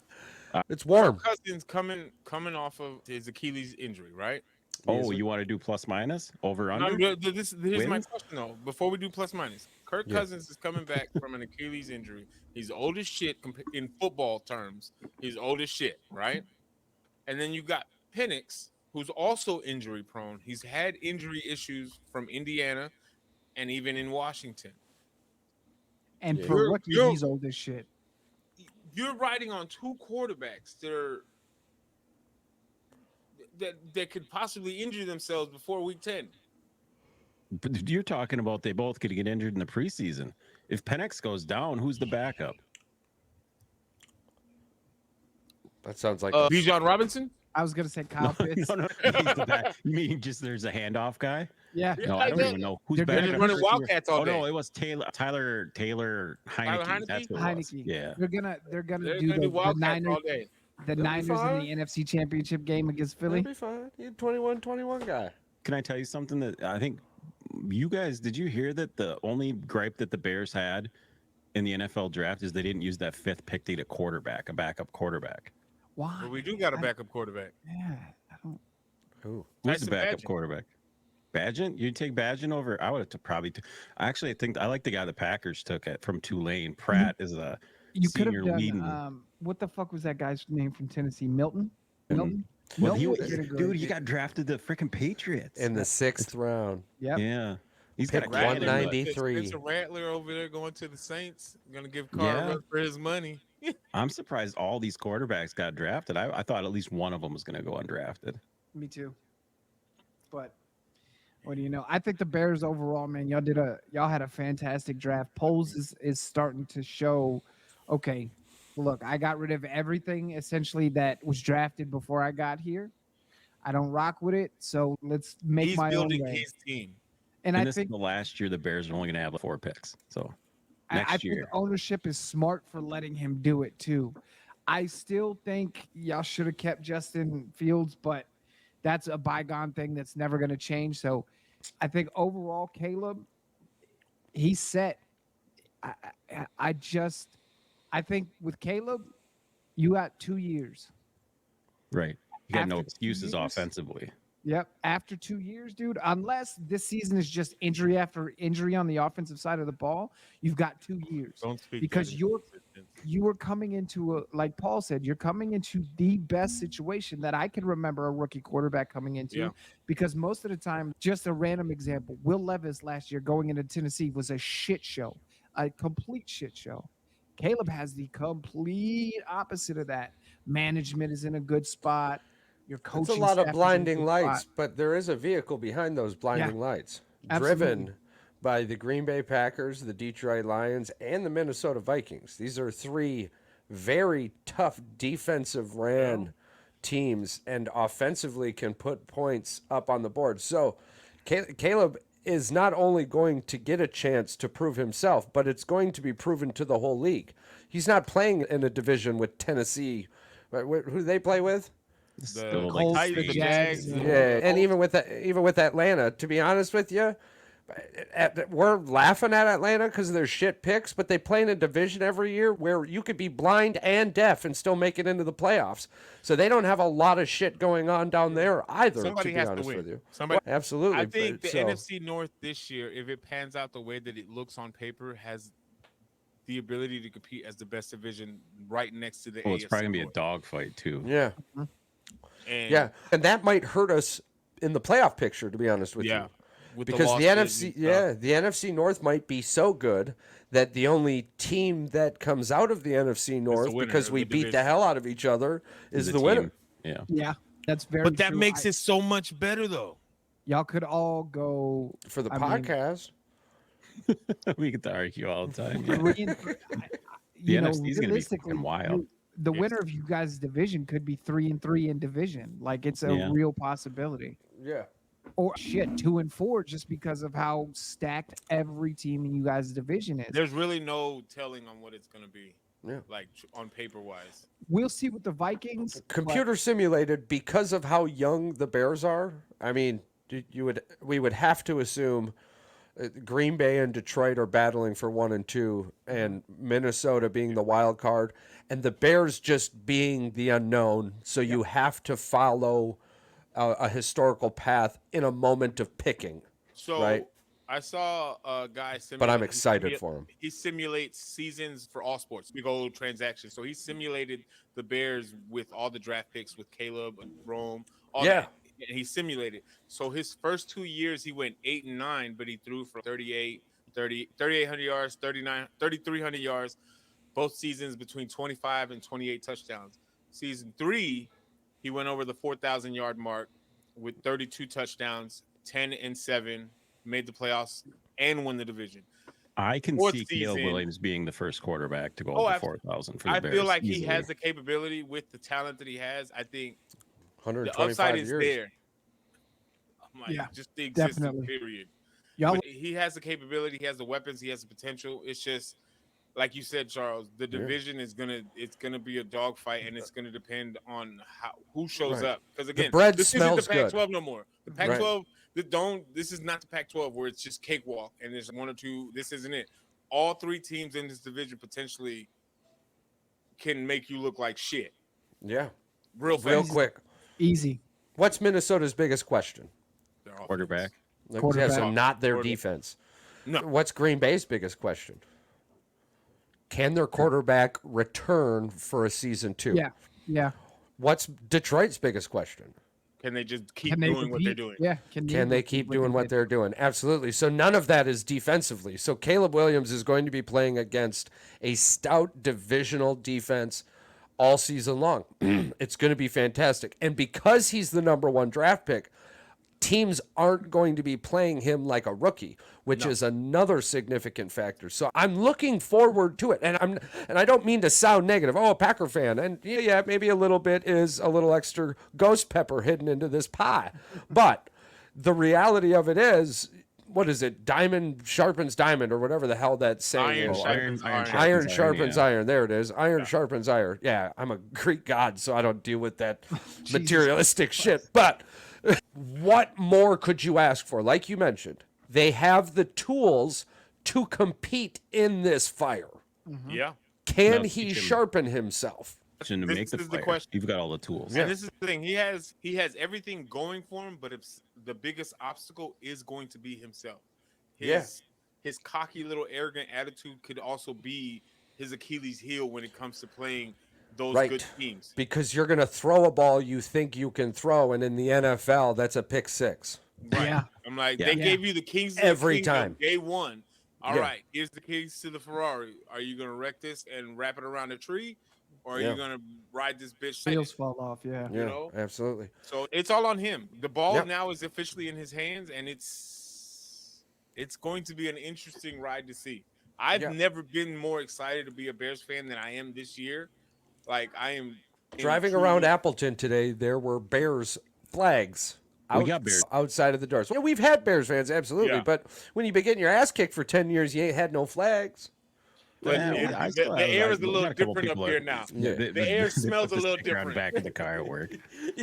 It's warm. Cousins coming off of his Achilles injury, right? Oh, you want to do plus minus over under? No, here's my question though. Before we do plus minus, Kirk Cousins is coming back from an Achilles injury. He's old as shit in football terms. He's old as shit, right? And then you got Penix, who's also injury prone. He's had injury issues from Indiana and even in Washington. And for rookie, he's old as shit. You're riding on two quarterbacks that could possibly injure themselves before week 10. But you're talking about they both could get injured in the preseason. If Penix goes down, who's the backup? That sounds like Bijan Robinson? I was gonna say Kyle Pitts. No. You mean just there's a handoff guy? Yeah. No, I don't even know who's They're backup. just running Wildcats all day. Oh no, it was Tyler Heineke. That's who it was. Heineke. Yeah. They're gonna do the Wildcats Niners. all day. The Niners in the NFC Championship game against Philly. That'll be fine. You're 21-21 guy. Can I tell you something that I think you guys, did you hear that the only gripe that the Bears had in the NFL draft is they didn't use that fifth pick to get a backup quarterback? Why? But we do got a backup quarterback. Yeah, I don't. Who's the backup quarterback? Badgett? You'd take Badgett over? I would have probably. Actually, I think I like the guy the Packers took it from Tulane. Pratt is a senior leading. What the fuck was that guy's name from Tennessee? Milton? Well, Milton he got drafted to freaking Patriots in the 6th round. Yep. Yeah. He's Pick got a 193. It's a Rattler over there going to the Saints. Going to give Carr a run for his money. I'm surprised all these quarterbacks got drafted. I thought at least one of them was going to go undrafted. Me too. But what do you know? I think the Bears overall, man, y'all had a fantastic draft. Polls is starting to show, okay, look, I got rid of everything essentially that was drafted before I got here. I don't rock with it, so let's make my own way. He's building his team. And I think the last year the Bears are only going to have 4 picks. So I think ownership is smart for letting him do it too. I still think y'all should have kept Justin Fields, but that's a bygone thing that's never going to change. So I think overall, Caleb, he's set. I think with Caleb, you got 2 years. Right. You got After no excuses 2 years, offensively. Yep. After 2 years, dude, unless this season is just injury after injury on the offensive side of the ball, you've got 2 years. Don't speak because you were coming into like Paul said, you're coming into the best situation that I can remember a rookie quarterback coming into. Yeah. Because most of the time, just a random example, Will Levis last year going into Tennessee was a shit show, a complete shit show. Caleb has the complete opposite of that. Management is in a good spot. Your coaching. It's a lot of staff blinding lights, but there is a vehicle behind those blinding lights, driven by the Green Bay Packers, the Detroit Lions, and the Minnesota Vikings. These are 3 very tough defensive teams, and offensively can put points up on the board. So Caleb is not only going to get a chance to prove himself, but it's going to be proven to the whole league. He's not playing in a division with Tennessee. Who do they play with? Still the like Titans, the Jags. Yeah, and even with Atlanta, to be honest with you, we're laughing at Atlanta because of their shit picks, but they play in a division every year where you could be blind and deaf and still make it into the playoffs. So they don't have a lot of shit going on down there either. Somebody to be has honest to win. with you, Somebody, absolutely. I think the NFC North this year, if it pans out the way that it looks on paper, has the ability to compete as the best division right next to the AFC it's probably gonna be a North. dogfight too. Yeah. And that might hurt us in the playoff picture, to be honest with you. Because the NFC North might be so good that the only team that comes out of the NFC North, because we beat the hell out of each other, is the winner. Yeah, that's very. But that true. makes it so much better, though. Y'all could all go for the podcast. We get to argue all the time. Yeah. The NFC is going to be fucking wild. The winner of you guys' division could be 3-3 in division. Like, it's a real possibility. Yeah. Or 2-4 just because of how stacked every team in you guys' division is. There's really no telling on what it's going to be. Yeah. Like on paper wise. We'll see with the Vikings. Computer simulated, because of how young the Bears are. I mean, we would have to assume Green Bay and Detroit are battling for 1 and 2, and Minnesota being the wild card, and the Bears just being the unknown. So you have to follow a historical path in a moment of picking. So right? I saw a guy simulate. But I'm excited for him. He simulates seasons for all sports, big old transactions. So he simulated the Bears with all the draft picks with Caleb and Rome. All that. And he simulated. So his first 2 years, he went 8-9, but he threw for 3,800 yards, 3,300 yards, both seasons between 25 and 28 touchdowns. Season 3, he went over the 4,000 yard mark with 32 touchdowns, 10-7, made the playoffs and won the division. I can see Caleb Williams being the first quarterback to go over 4,000 for the Bears. I feel like easily. he has the capability with the talent that he has. I think 125 the upside is years. there. Just the existence, period. He has the capability, he has the weapons, he has the potential. It's just like you said, Charles, the division is gonna be a dogfight, and it's gonna depend on who shows up. Because again, this isn't the Pac-12 no more. The Pac-12, this is not the Pac-12 where it's just cakewalk and there's 1 or 2. This isn't it. All 3 teams in this division potentially can make you look like shit. Yeah, real quick, easy. What's Minnesota's biggest question? Quarterback. Yeah, so not their defense. No. What's Green Bay's biggest question? Can their quarterback return for a season 2? Yeah. What's Detroit's biggest question? Can they just keep doing what they're doing? Yeah. Can they keep doing what they're doing? Absolutely. So none of that is defensively. So Caleb Williams is going to be playing against a stout divisional defense all season long. It's going to be fantastic. And because he's the number 1 draft pick, teams aren't going to be playing him like a rookie, which is another significant factor. So I'm looking forward to it. And I don't mean to sound negative. Oh, a Packer fan. And yeah, maybe a little bit is a little extra ghost pepper hidden into this pie. But the reality of it is, what is it? Diamond sharpens diamond, or whatever the hell that saying is. Iron sharpens iron. There it is. Iron sharpens iron. Yeah, I'm a Greek god, so I don't deal with that materialistic shit. But what more could you ask for? Like you mentioned, they have the tools to compete in this fire. Yeah. Can he sharpen himself? To make the fire, you've got all the tools. And this is the thing. He has everything going for him, but the biggest obstacle is going to be himself. His cocky little arrogant attitude could also be his Achilles heel when it comes to playing those good teams. Because you're going to throw a ball you think you can throw, and in the NFL, that's a pick 6. Right. Yeah. I'm like, they gave you the keys every time. Day 1. All right, here's the keys to the Ferrari. Are you going to wreck this and wrap it around a tree? Or are you going to ride this bitch? Wheels fall off, you know? Absolutely. So it's all on him. The ball now is officially in his hands, and it's going to be an interesting ride to see. I've never been more excited to be a Bears fan than I am this year. Like, I am driving around Appleton today. There were Bears flags outside of the doors. Yeah, we've had Bears fans, absolutely. But when you've been getting your ass kicked for 10 years, you ain't had no flags. But I the air is a little got a couple different up people here that- now. Yeah. The air smells a little Around different. back in the car at work.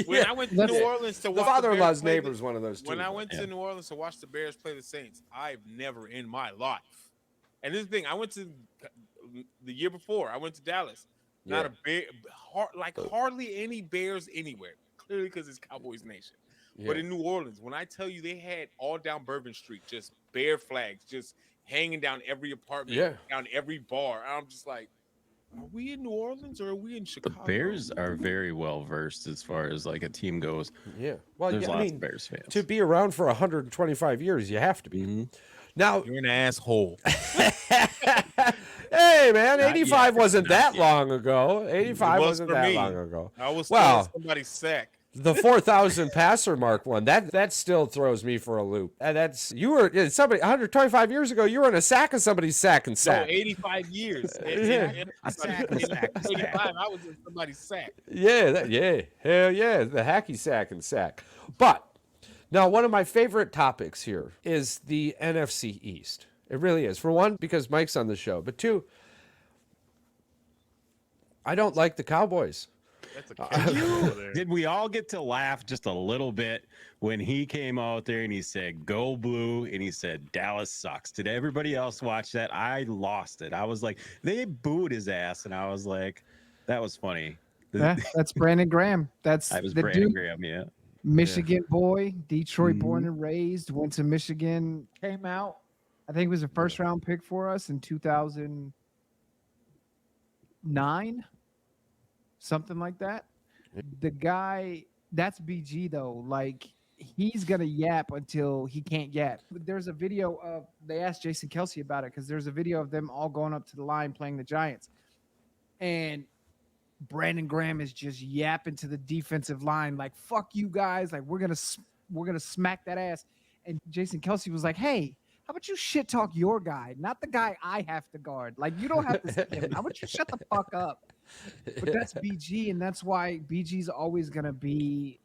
When I went to New Orleans to The watch father-in-law's Bears play neighbor's one of those too. When I went to New Orleans to watch the Bears play the Saints, I've never in my life. And this is the thing, I went to the year before. I went to Dallas. Not a bear, hardly any Bears anywhere. Clearly, because it's Cowboys Nation. Yeah. But in New Orleans, when I tell you they had all down Bourbon Street, just Bear flags, just hanging down every apartment, down every bar. I'm just like, are we in New Orleans or are we in Chicago? The Bears are very well versed as far as like a team goes. Yeah. Well, There's I lots mean, of Bears fans. to be around for 125 years, you have to be. Mm-hmm. Now, You're an asshole. hey, man, 85 wasn't that yet. long ago. 85 was wasn't for that me. long ago. I was Well, somebody's sack. the 4,000 passer mark one, that still throws me for a loop. And you were somebody 125 years ago. You were in a sack of somebody's sack and No, sack. 85 years. Yeah. A sack. 85, I was in somebody's sack. Yeah, hell yeah, the hacky sack and sack. But now, one of my favorite topics here is the NFC East. It really is. For one, because Mike's on the show, but two, I don't like the Cowboys. That's a catch. Did we all get to laugh just a little bit when he came out there and he said, "Go blue," and he said, "Dallas sucks"? Did everybody else watch that? I lost it. I was like, they booed his ass, and I was like, that was funny. Yeah, that's Brandon Graham. That's I was the Brandon dude, Graham, yeah. Michigan boy, Detroit born and raised, went to Michigan, came out. I think it was a first round pick for us in 2009, something like that. The guy, that's BG though. Like he's gonna yap until he can't yap. There's a video of they asked Jason Kelsey about it because there's a video of them all going up to the line playing the Giants, and Brandon Graham is just yapping to the defensive line like, "Fuck you guys! Like we're gonna smack that ass." And Jason Kelsey was like, "Hey, how about you shit talk your guy, not the guy I have to guard? Like you don't have to see him. How about you shut the fuck up?" But that's BG, and that's why BG's always gonna be.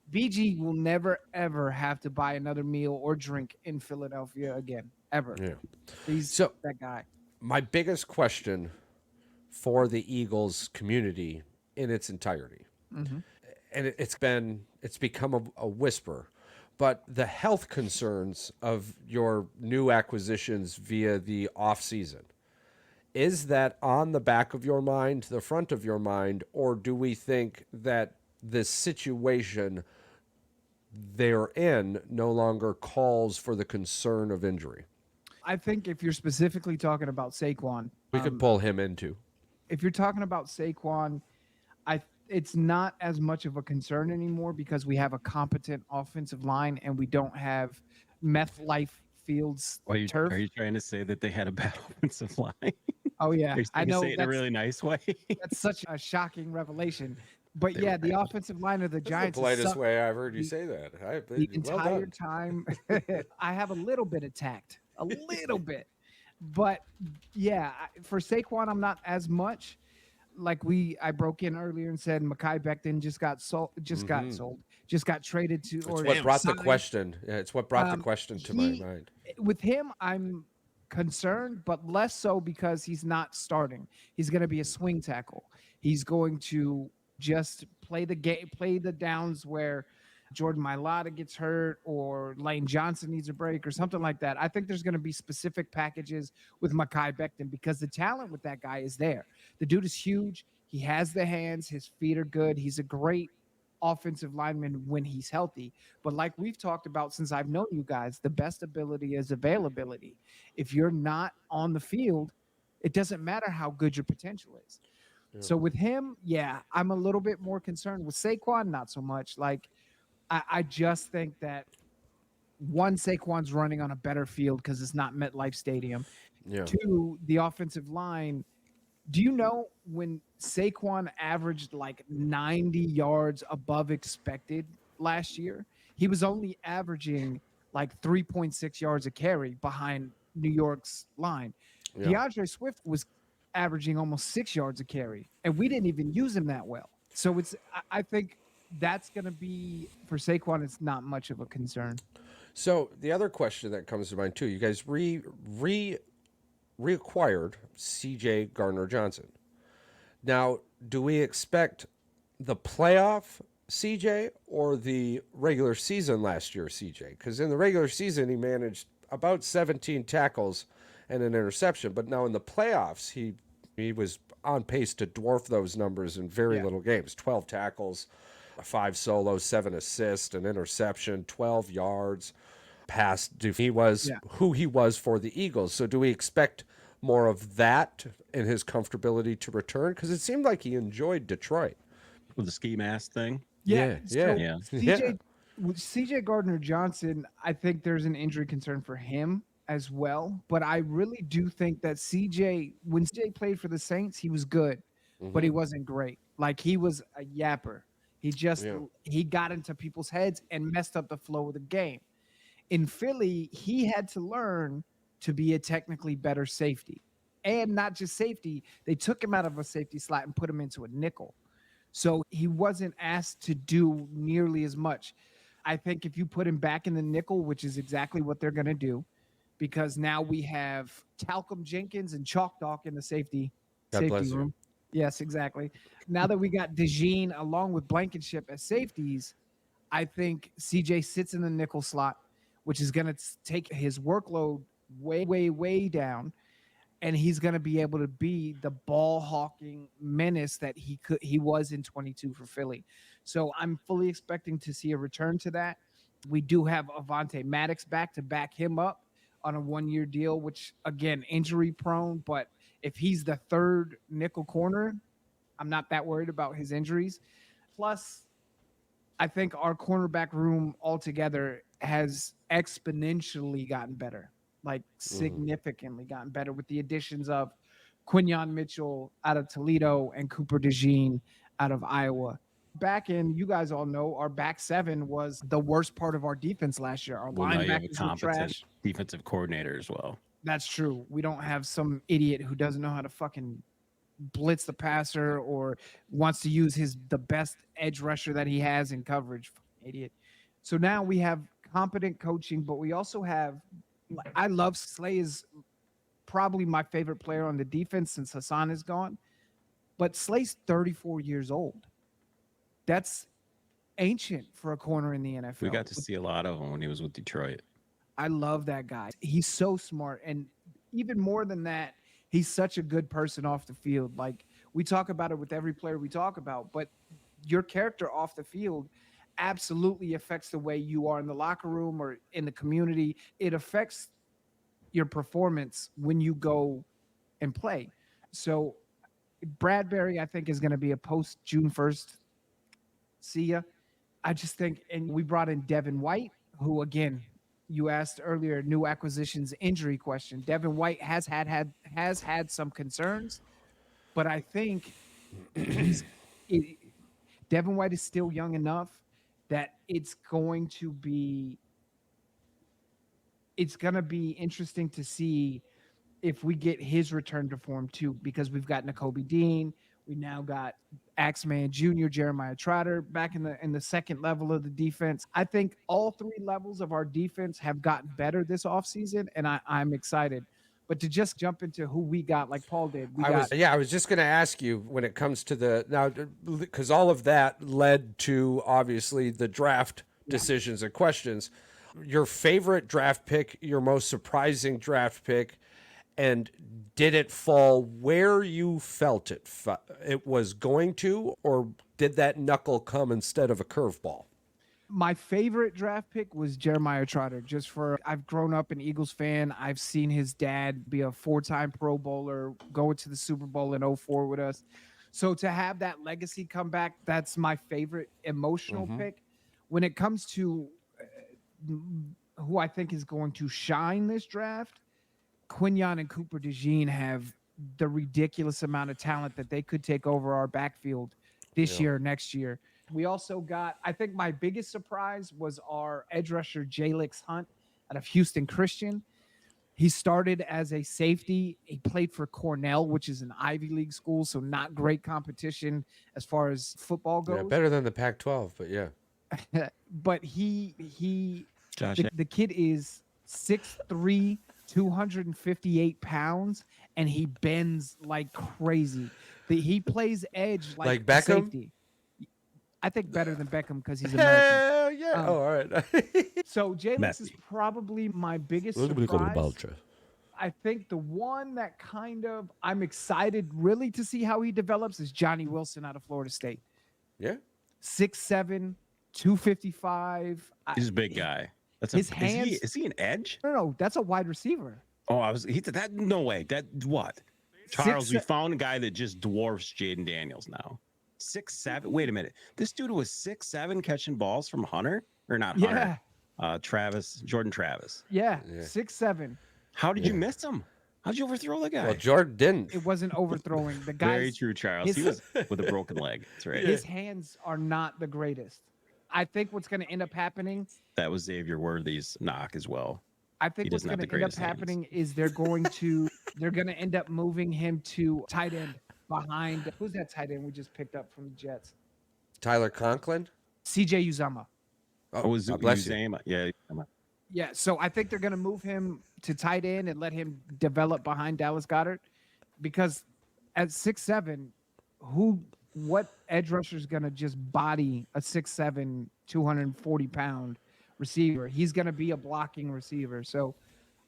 BG will never ever have to buy another meal or drink in Philadelphia again, ever. Yeah. He's that guy. My biggest question for the Eagles community in its entirety, and it's become a whisper, but the health concerns of your new acquisitions via the offseason, is that on the back of your mind, the front of your mind, or do we think that this situation they're in no longer calls for the concern of injury? I think if you're specifically talking about Saquon, We could pull him into. if you're talking about Saquon, it's not as much of a concern anymore because we have a competent offensive line and we don't have meth life fields turf. Are you trying to say that they had a bad offensive line? Oh yeah, I know. Say it in a really nice way. That's such a shocking revelation. But yeah, the offensive line of the Giants. That's the politest way I've heard you say that. The entire time, I have a little bit of tact, a little bit. But yeah, for Saquon, I'm not as much. Like I broke in earlier and said Mekhi Becton just got traded to. It's what brought the question. Yeah, it's what brought the question to my mind. With him, I'm concerned, but less so because he's not starting. He's going to be a swing tackle. He's going to just play the downs where Jordan Mailata gets hurt or Lane Johnson needs a break or something like that. I think there's going to be specific packages with Mekhi Becton because the talent with that guy is there. The dude is huge. He has the hands. His feet are good. He's a great offensive lineman when he's healthy. But like we've talked about since I've known you guys, the best ability is availability. If you're not on the field, it doesn't matter how good your potential is. Yeah. So with him, yeah, I'm a little bit more concerned. With Saquon, not so much. Like, I just think that one, Saquon's running on a better field because it's not MetLife Stadium. Yeah. Two, the offensive line. Do you know when Saquon averaged like 90 yards above expected last year, he was only averaging like 3.6 yards a carry behind New York's line. Yeah. DeAndre Swift was averaging almost 6 yards a carry, and we didn't even use him that well. So I think that's going to be, for Saquon, it's not much of a concern. So the other question that comes to mind too, you guys rewrote reacquired C.J. Gardner-Johnson. Now, do we expect the playoff CJ or the regular season last year CJ? Because in the regular season, he managed about 17 tackles and an interception. But now in the playoffs, he was on pace to dwarf those numbers in very little games. 12 tackles, 5 solos, 7 assists, an interception, 12 yards. He was who he was for the Eagles. So do we expect more of that in his comfortability to return? Because it seemed like he enjoyed Detroit. With the ski mask thing? Yeah. CJ Gardner-Johnson, I think there's an injury concern for him as well. But I really do think that when CJ played for the Saints, he was good, but he wasn't great. Like, he was a yapper. He got into people's heads and messed up the flow of the game. In Philly, he had to learn to be a technically better safety. And not just safety, they took him out of a safety slot and put him into a nickel. So he wasn't asked to do nearly as much. I think if you put him back in the nickel, which is exactly what they're going to do, because now we have Talcum Jenkins and Chalk Dawk in the safety room. Yes, exactly. Now that we got DeJean along with Blankenship as safeties, I think CJ sits in the nickel slot, which is going to take his workload way, way, way down. And he's going to be able to be the ball hawking menace that he was in 22 for Philly. So I'm fully expecting to see a return to that. We do have Avonte Maddox back to back him up on a 1-year deal, which, again, injury prone. But if he's the third nickel corner, I'm not that worried about his injuries. Plus, I think our cornerback room altogether has exponentially gotten better. Like, significantly gotten better with the additions of Quinyon Mitchell out of Toledo and Cooper DeJean out of Iowa. Back in, you guys all know, our back seven was the worst part of our defense last year. Our linebackers were trash. Defensive coordinator as well. That's true. We don't have some idiot who doesn't know how to fucking blitz the passer or wants to use the best edge rusher that he has in coverage. Idiot. So now we have competent coaching, but we also have, I love Slay is probably my favorite player on the defense since Hassan is gone. But Slay's 34 years old. That's ancient for a corner in the NFL. We got to see a lot of him when he was with Detroit. I love that guy. He's so smart. And even more than that, he's such a good person off the field. Like, we talk about it with every player we talk about, but your character off the field absolutely affects the way you are in the locker room or in the community. It affects your performance when you go and play. So Bradbury, I think, is going to be a post June 1st. See ya. I just think, and we brought in Devin White, who, again, you asked earlier, new acquisitions injury question. Devin White has had some concerns, but I think Devin White is still young enough that it's going to be interesting to see if we get his return to form too, because we've got Nakobe Dean, we now got Axeman Jr., Jeremiah Trotter back in the second level of the defense. I think all three levels of our defense have gotten better this offseason, and I'm excited. But to just jump into who we got, like Paul did, I was just going to ask you when it comes to now, because all of that led to obviously the draft decisions and questions. Your favorite draft pick, your most surprising draft pick, and did it fall where you felt it was going to, or did that knuckle come instead of a curveball? My favorite draft pick was Jeremiah Trotter. I've grown up an Eagles fan. I've seen his dad be a 4-time Pro Bowler, go to the Super Bowl in 2004 with us. So to have that legacy come back, that's my favorite emotional pick. When it comes to who I think is going to shine this draft, Quinyon and Cooper DeJean have the ridiculous amount of talent that they could take over our backfield this year or next year. We also got, I think my biggest surprise was our edge rusher, Jalix Hunt out of Houston Christian. He started as a safety. He played for Cornell, which is an Ivy League school, so not great competition as far as football goes. Yeah, better than the Pac-12, but yeah. But the kid is 6'3", 258 pounds, and he bends like crazy. He plays edge like Beckham? safety. I think better than Beckham because he's American. Hell yeah. Oh, all right. So Jalix is probably my biggest surprise. I think the one that kind of I'm excited really to see how he develops is Johnny Wilson out of Florida State. Yeah. 6'7", 255. He's a big guy. That's his hands. Is he an edge? No, that's a wide receiver. Oh, he did that. No way. That what? Charles, we found a guy that just dwarfs Jaden Daniels now. 6'7". Wait a minute. This dude was 6'7" catching balls from Hunter or not Hunter? Jordan Travis. Yeah. 6'7". How did you miss him? How'd you overthrow the guy? Well, Jordan didn't. It wasn't overthrowing. The guy. Very true, Charles. He was with a broken leg. That's right. His hands are not the greatest. I think what's going to end up happening. That was Xavier Worthy's knock as well. I think what's going to end up happening is they're going to end up moving him to tight end behind. Who's that tight end we just picked up from the Jets? Tyler Conklin? CJ Uzama. Oh, was Uzama? Yeah. Yeah, so I think they're going to move him to tight end and let him develop behind Dallas Goedert, because at 6'7", what edge rusher is going to just body a 6'7", 240-pound receiver? He's going to be a blocking receiver. So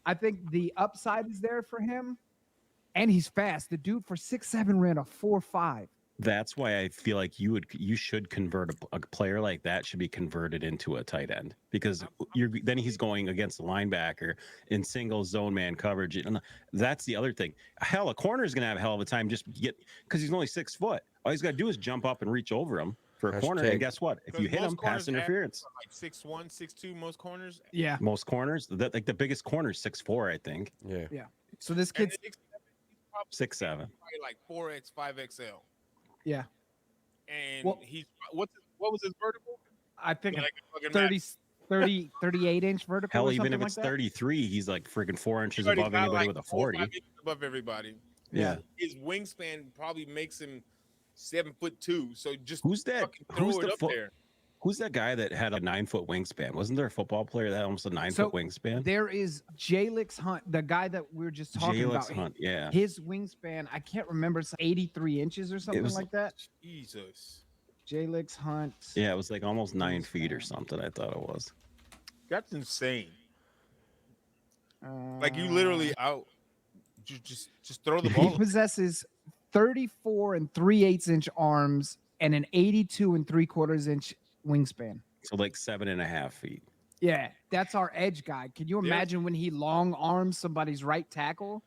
I think the upside is there for him, and he's fast. The dude for 6'7" ran a 4.5. That's why I feel like you should convert a player like that should be converted into a tight end, because then he's going against the linebacker in single zone man coverage. And that's the other thing. Hell, a corner is going to have a hell of a time because he's only 6 foot. All he's got to do is jump up and reach over him for a corner. And guess what? If you hit him, pass interference. Like 6'1", 6'2", most corners. Yeah. Most corners. Like the biggest corner is 6'4", I think. Yeah. Yeah. So this kid's 6'7". Like 4X, 5XL. Yeah. And he's what was his vertical? I think like 38 inch vertical. Hell, or even if like it's that. 33, he's like freaking 4 inches above anybody with a 40. Above everybody. Yeah. His wingspan probably makes him 7'2". So just who's that? There. Who's that guy that had a 9-foot wingspan? Wasn't there a football player that had almost a 9-foot wingspan? There is Jalix Hunt, the guy that we were just talking about. Hunt, yeah. His wingspan, I can't remember, it's 83 inches or something like that. Jesus. Jalix Hunt. Yeah, it was like almost 9 feet or something, I thought it was. That's insane. Like you literally just throw the ball. He possesses 34 3/8 inch arms and an 82 3/4 inch wingspan. So like 7.5 feet. Yeah, that's our edge guy. Can you imagine when he long arms somebody's right tackle?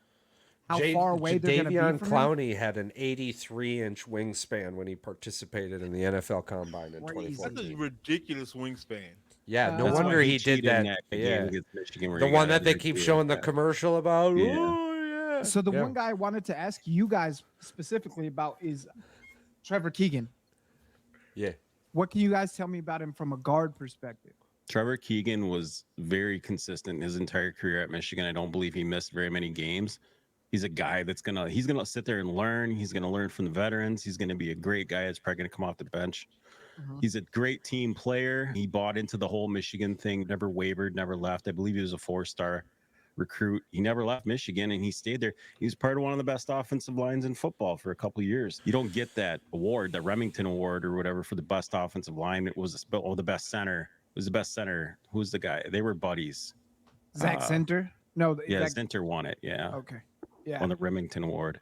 How far away they're going to be from Clowney had an 83-inch wingspan when he participated in the NFL Combine in 2014. That's a ridiculous wingspan. Yeah, no wonder he did that. Yeah. The one that they keep showing the commercial about. Yeah. Oh, yeah. So the one guy I wanted to ask you guys specifically about is Trevor Keegan. Yeah. What can you guys tell me about him from a guard perspective? Trevor Keegan was very consistent his entire career at Michigan. I don't believe he missed very many games. He's a guy that's he's gonna sit there and learn. He's gonna learn from the veterans. He's gonna be a great guy that's probably gonna come off the bench. He's a great team player. He bought into the whole Michigan thing, never wavered, never left. I believe he was a 4-star recruit. He never left Michigan, and he stayed there. He was part of one of the best offensive lines in football for a couple of years. You don't get that award, the Remington Award or whatever, for the best offensive line. It was the best center. It was the best center. Who's the guy? They were buddies. Zach Center? No. Yeah, Center won it. Yeah. Okay. Yeah. Won the Remington Award.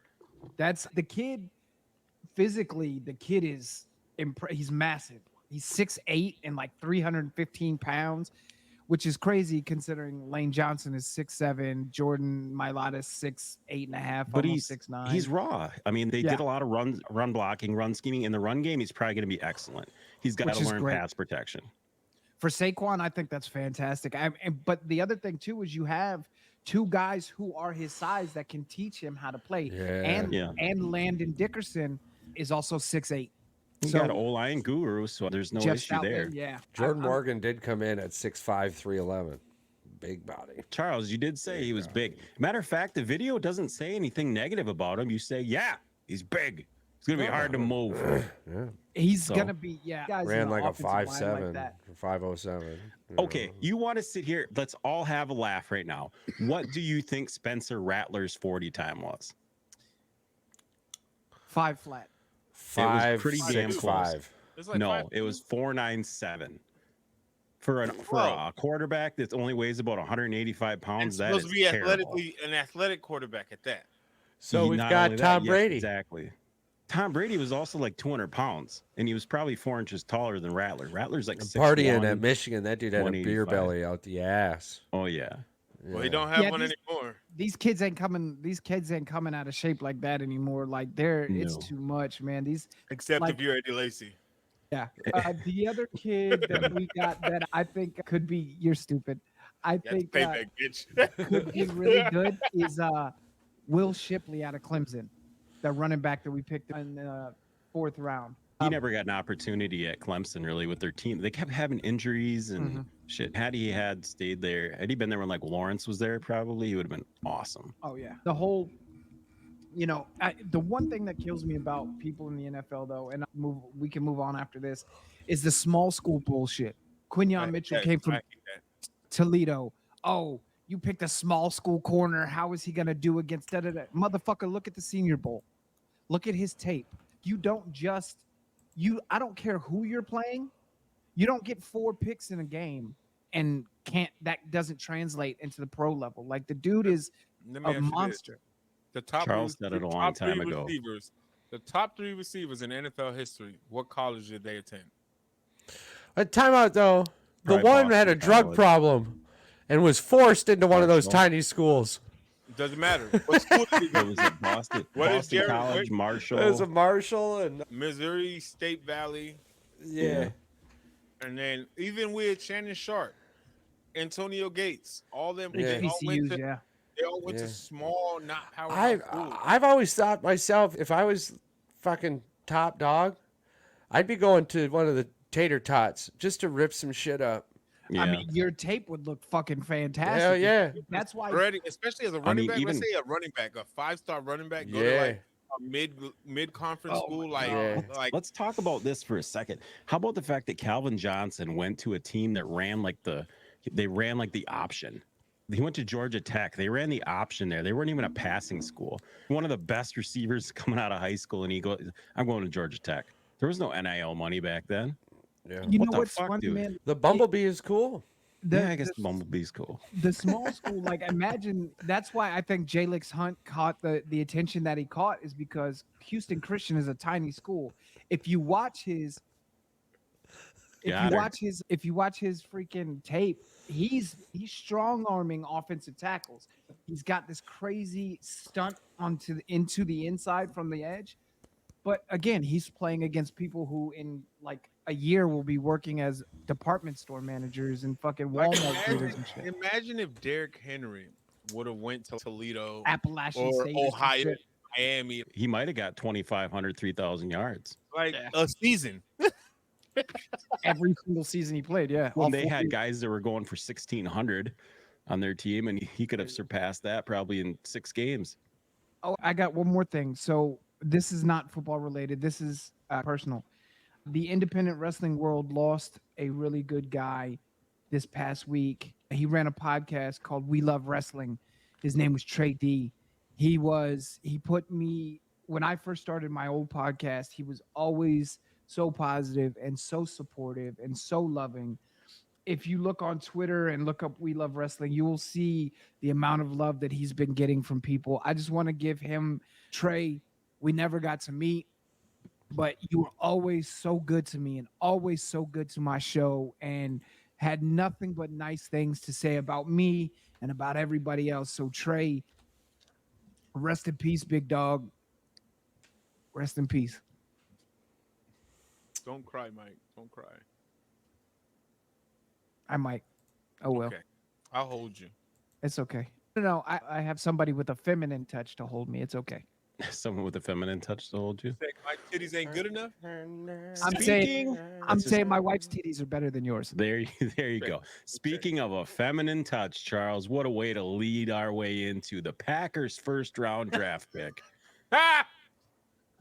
That's the kid. Physically, the kid is he's massive. He's 6'8" and like 315 pounds, which is crazy considering Lane Johnson is 6'7", Jordan Mailata is 6'8.5", but almost 6'9". He's raw. I mean, they did a lot of run blocking, run scheming. In the run game, he's probably going to be excellent. He's got to learn pass protection. For Saquon, I think that's fantastic. But the other thing too is you have two guys who are his size that can teach him how to play. And Landon Dickerson is also 6'8". He's got an O-line guru, so there's no issue there. Yeah. Jordan Morgan did come in at 6'5", 311. Big body. Charles, you did say he was big. Matter of fact, the video doesn't say anything negative about him. You say, yeah, he's big. It's gonna be hard to move. He's gonna be guys Ran like a offensive line 5'7", like that. 5'07". Okay, you want to sit here? Let's all have a laugh right now. What do you think Spencer Rattler's 40 time was? 5 flat. It was pretty damn 6'5". close. Like No, it was 4.97. For a quarterback that only weighs about 185 pounds, that is supposed to be terrible. an athletic quarterback at that. So we've Not got only that, Tom yes, Brady. Exactly. Tom Brady was also like 200 pounds, and he was probably 4 inches taller than Rattler. Rattler's like 6'1". Partying at Michigan, that dude had a beer 185. belly out the ass. Oh yeah. Well, he don't have one anymore. These kids ain't coming out of shape like that anymore. Like it's too much, man. Except if you're Eddie Lacy. Yeah. The other kid that we got that I think could be, you're stupid. I think payback, bitch. could be really good is Will Shipley out of Clemson, the running back that we picked in the 4th round. He never got an opportunity at Clemson really with their team. They kept having injuries and shit. Had he stayed there, had he been there when like Lawrence was there, probably he would have been awesome. Oh yeah. The whole, the one thing that kills me about people in the NFL though, and we can move on after this, is the small school bullshit. Quinyon Mitchell came from Toledo. Oh, you picked a small school corner. How is he gonna do against that? Motherfucker, look at the Senior Bowl. Look at his tape. You don't just I don't care who you're playing. You don't get 4 picks in a game and that doesn't translate into the pro level. Like the dude is a monster. The top Charles said it a long time ago. The top 3 receivers in NFL history, what college did they attend? A timeout though. The Probably one Boston had a drug College. problem and was forced into one of those tiny schools. Doesn't matter. What school did he go? It was at Boston, What is Boston Jerry- College, Marshall. It was a Marshall and Missouri State Valley. yeah. And then even with Shannon Sharp, Antonio Gates, all them Yeah. they all went HBCUs, to, they all went to small, not powerhouse schools. I've always thought myself, if I was fucking top dog, I'd be going to one of the tater tots just to rip some shit up. Yeah. I mean, your tape would look fucking fantastic. Hell yeah. That's why. Especially as a running mean, back. even- Let's say a running back, a 5-star running back, go Yeah. to like a mid conference school, like Let's talk about this for a second. How about the fact that Calvin Johnson went to a team that ran like the option? He went to Georgia Tech. They ran the option there. They weren't even a passing school. One of the best receivers coming out of high school, and he goes, "I'm going to Georgia Tech." There was no NIL money back then. Yeah. You What know the what's fuck, funny, dude? man? The Bumblebee is cool. Yeah, I guess the Bumblebee's cool. The small school, like imagine that's why I think Jalix Hunt caught the attention that he caught is because Houston Christian is a tiny school. If you watch his freaking tape, he's strong arming offensive tackles. He's got this crazy stunt into the inside from the edge. But again, he's playing against people who in like a year will be working as department store managers and fucking Walmart dealers and shit. imagine if Derrick Henry would have went to Toledo Appalachian or State or some Ohio, shit. Miami, He might have got 2,500, 3,000 yards. like a season. Every single season he played, yeah. Well, All they 4 had years. guys that were going for 1,600 on their team, and he could have surpassed that probably in 6 games. Oh, I got one more thing. So this is not football related. This is personal. The independent wrestling world lost a really good guy this past week. He ran a podcast called We Love Wrestling. His name was Trey D. He put me, when I first started my old podcast, he was always so positive and so supportive and so loving. If you look on Twitter and look up We Love Wrestling, you will see the amount of love that he's been getting from people. I just want to give him, Trey, we never got to meet, but you were always so good to me and always so good to my show and had nothing but nice things to say about me and about everybody else. So Trey, rest in peace, big dog. Rest in peace. Don't cry, Mike. Don't cry. I might. Oh, well. Okay. I'll hold you. It's okay. No, I have somebody with a feminine touch to hold me. It's okay. Someone with a feminine touch to hold you. Say my titties ain't good enough. I'm saying my wife's titties are better than yours. There you go. Speaking of a feminine touch, Charles, what a way to lead our way into the Packers' first round draft pick.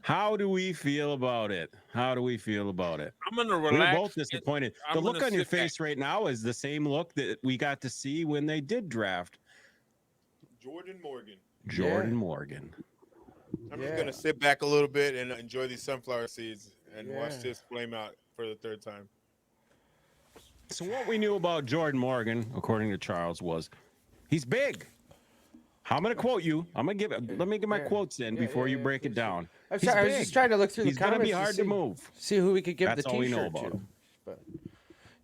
How do we feel about it? How do we feel about it? I'm gonna relax. We're both disappointed. The look on your face right now is the same look that we got to see when they did draft Jordan Morgan. Morgan. I'm just gonna sit back a little bit and enjoy these sunflower seeds and watch this flame out for the third time. So what we knew about Jordan Morgan, according to Charles, was he's big. I'm going to quote you. Let me get my quotes in before you break it down. I'm sorry, I was just trying to look through the comments. He's going to be hard to move. See who we could give That's the all we know T-shirt about to. him. But,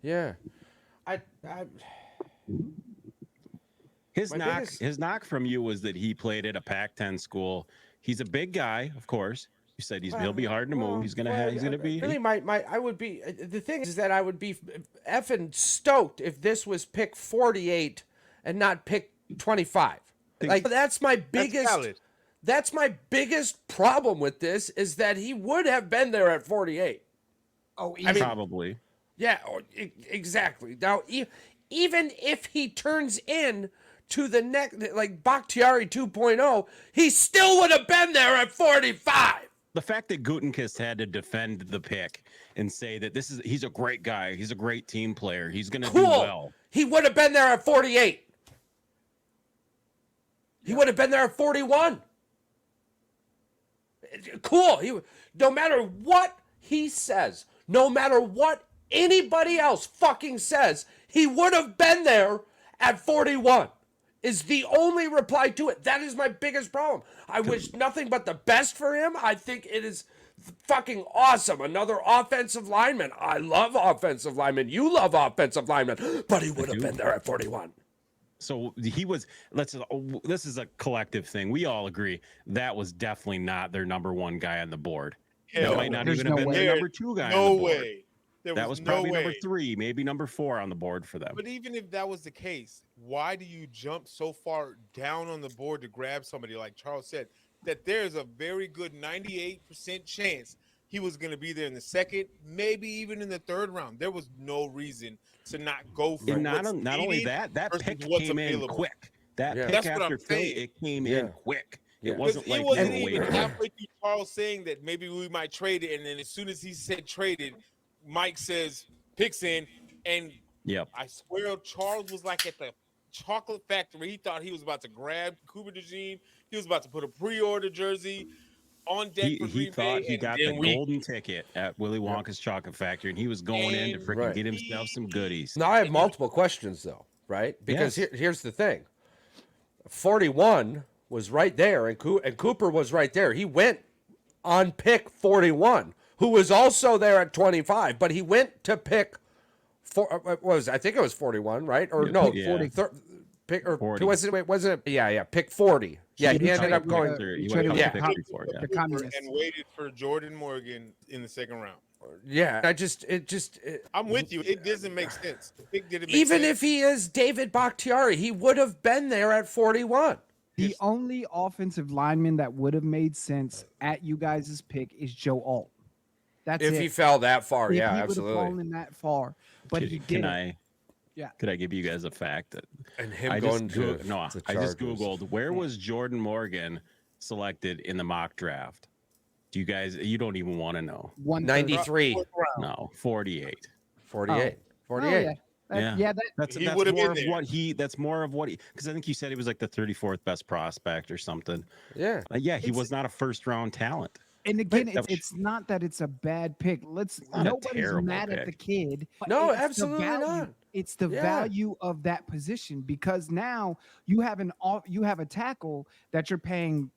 yeah. His knock from you was that he played at a Pac-10 school. He's a big guy, of course. You said he'll be hard to move. He's gonna be. Really, I would be. The thing is that I would be effing stoked if this was pick 48 and not pick 25. Like that's my biggest. That's my biggest problem with this is that he would have been there at 48. Oh, probably. Yeah, exactly. Now, even if he turns in to the next, like Bakhtiari 2.0, he still would have been there at 45. The fact that Gutenkist had to defend the pick and say that he's a great guy, he's a great team player, he's going to do well. He would have been there at 48. He would have been there at 41. Cool. No matter what he says, no matter what anybody else fucking says, he would have been there at 41. Is the only reply to it. That is my biggest problem. I wish nothing but the best for him. I think it is fucking awesome. Another offensive lineman. I love offensive linemen. You love offensive linemen. But he would have been there at 41. So he was, this is a collective thing. We all agree that was definitely not their number one guy on the board. It might not even have been their number two guy on the board. No way. That was probably number 3, maybe number 4 on the board for them. But even if that was the case, why do you jump so far down on the board to grab somebody like Charles said, that there's a very good 98% chance he was going to be there in the second, maybe even in the third round. There was no reason to not go for it. Not only that pick came in quick. That pick after Philly, it came in quick. It wasn't like it wasn't even halfway through Charles saying that maybe we might trade it, and then as soon as he said traded, Mike says picks in, and I swear Charles was like at the chocolate factory. He thought he was about to grab Cooper DeJean. He was about to put a pre-order jersey on deck for Green Bay. He thought he got the golden ticket at Willy Wonka's chocolate factory, and he was going in to freaking get himself some goodies. Now I have multiple questions though, right? Because here's the thing: 41 was right there, and Cooper was right there. He went on pick 41. Who was also there at 25, but he went to pick I think it was 41, right? Or no, 40. Pick or 40. Wasn't it? Pick 40. Yeah, he ended up going and waited for Jordan Morgan in the second round. Yeah, I'm with you. It doesn't make sense. Even if he is David Bakhtiari, he would have been there at 41. The only offensive lineman that would have made sense at you guys' pick is Joe Alt. That's if he fell that far, if absolutely. He would have fallen that far, but he didn't. Could I give you guys a fact that I just Googled where was Jordan Morgan selected in the mock draft? Do you guys? You don't even want to know. 93. No, 48. 48. 48. That's more of what he. That's more of what he. Because I think you said he was like the 34th best prospect or something. Yeah. He was not a first round talent. And again, it's not that it's a bad pick. Nobody's mad at the kid. No, absolutely not. It's the value of that position, because now you have a tackle that you're paying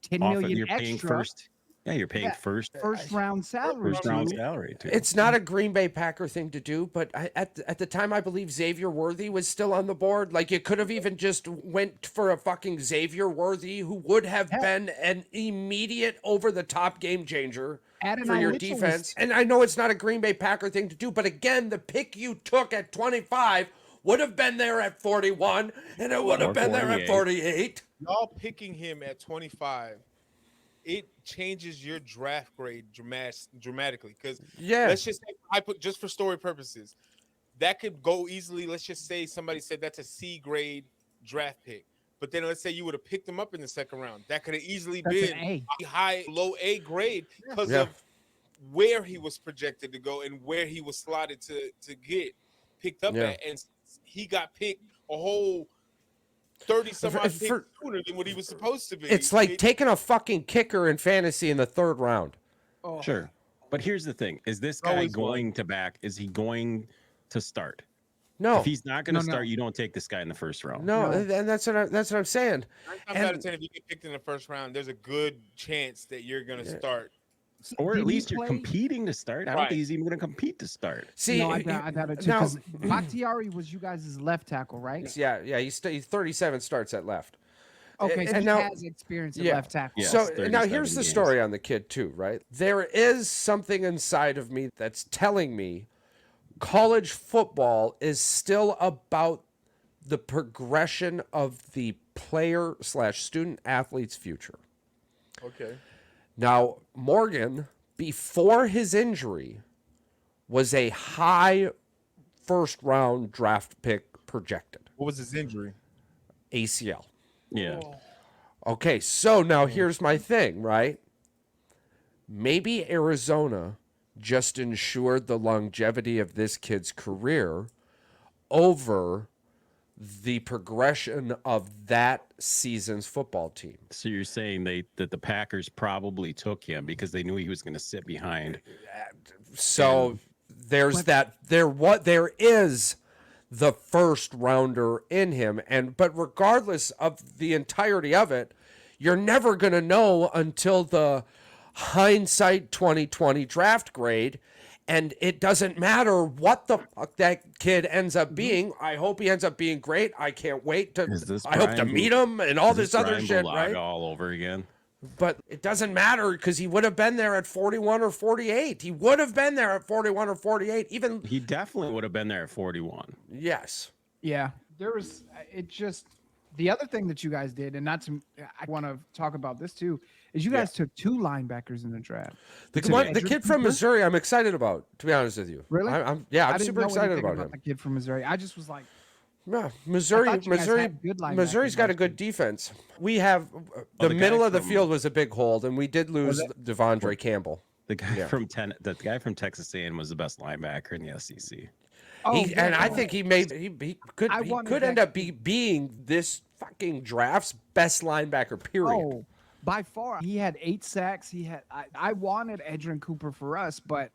$10 million you're extra. Paying first. Yeah, you're paying first round salary. Too. It's not a Green Bay Packer thing to do, but at the time, I believe Xavier Worthy was still on the board. Like, you could have even just went for a fucking Xavier Worthy, who would have been an immediate over-the-top game changer for your defense. And I know it's not a Green Bay Packer thing to do, but again, the pick you took at 25 would have been there at 41, and it would have been there at 48. Y'all picking him at 25. It changes your draft grade dramatically, because let's just say, just for story purposes, that could go easily. Let's just say somebody said that's a C grade draft pick. But then let's say you would have picked him up in the second round. That could have easily That's been an A. a high, low A grade because Yeah. of where he was projected to go and where he was slotted to get picked up at. And he got picked a whole 30-some-odd picks sooner than what he was supposed to be. It's like taking a fucking kicker in fantasy in the third round. Oh. Sure. But here's the thing. Is this guy going to back? Is he going to start? No. If he's not going to start, you don't take this guy in the first round. No, and that's what I'm saying. 9 times out of 10, if you get picked in the first round, there's a good chance that you're going to start. Or at least you're competing to start. I don't think he's even going to compete to start. See, no, I doubt it too. Because Bakhtiari was you guys' left tackle, right? Yeah. He's 37 starts at left. Okay, so and he now, has experience at left tackle. So now here's the story on the kid too, right? There is something inside of me that's telling me college football is still about the progression of the player/student athlete's future. Okay. Now, Morgan, before his injury, was a high first-round draft pick projected. What was his injury? ACL. Yeah. Okay, so now here's my thing, right? Maybe Arizona just ensured the longevity of this kid's career over the progression of that season's football team. So you're saying that the Packers probably took him because they knew he was going to sit behind. So there is the first rounder in him, but regardless of the entirety of it, you're never going to know until the hindsight 2020 draft grade. And it doesn't matter what the fuck that kid ends up being. I hope he ends up being great. I can't wait to. I hope to meet him and all this other shit, right? All over again. But it doesn't matter because he would have been there at 41 or 48. He would have been there at 41 or 48. Even he definitely would have been there at 41. Yes. Yeah. There was the other thing that you guys did, and I want to talk about this too, is you guys took 2 linebackers in the draft. The kid from Missouri, I'm excited about, to be honest with you. Really? I'm super excited about him. The kid from Missouri. I just was like, yeah, Missouri's got a good defense. We have the middle of the field was a big hold, and we did lose Devondre Campbell. The guy from Texas A&M was the best linebacker in the SEC. And I think he could end up being this fucking draft's best linebacker. Period. Oh, by far, he had 8 sacks. I wanted Edgerrin Cooper for us, but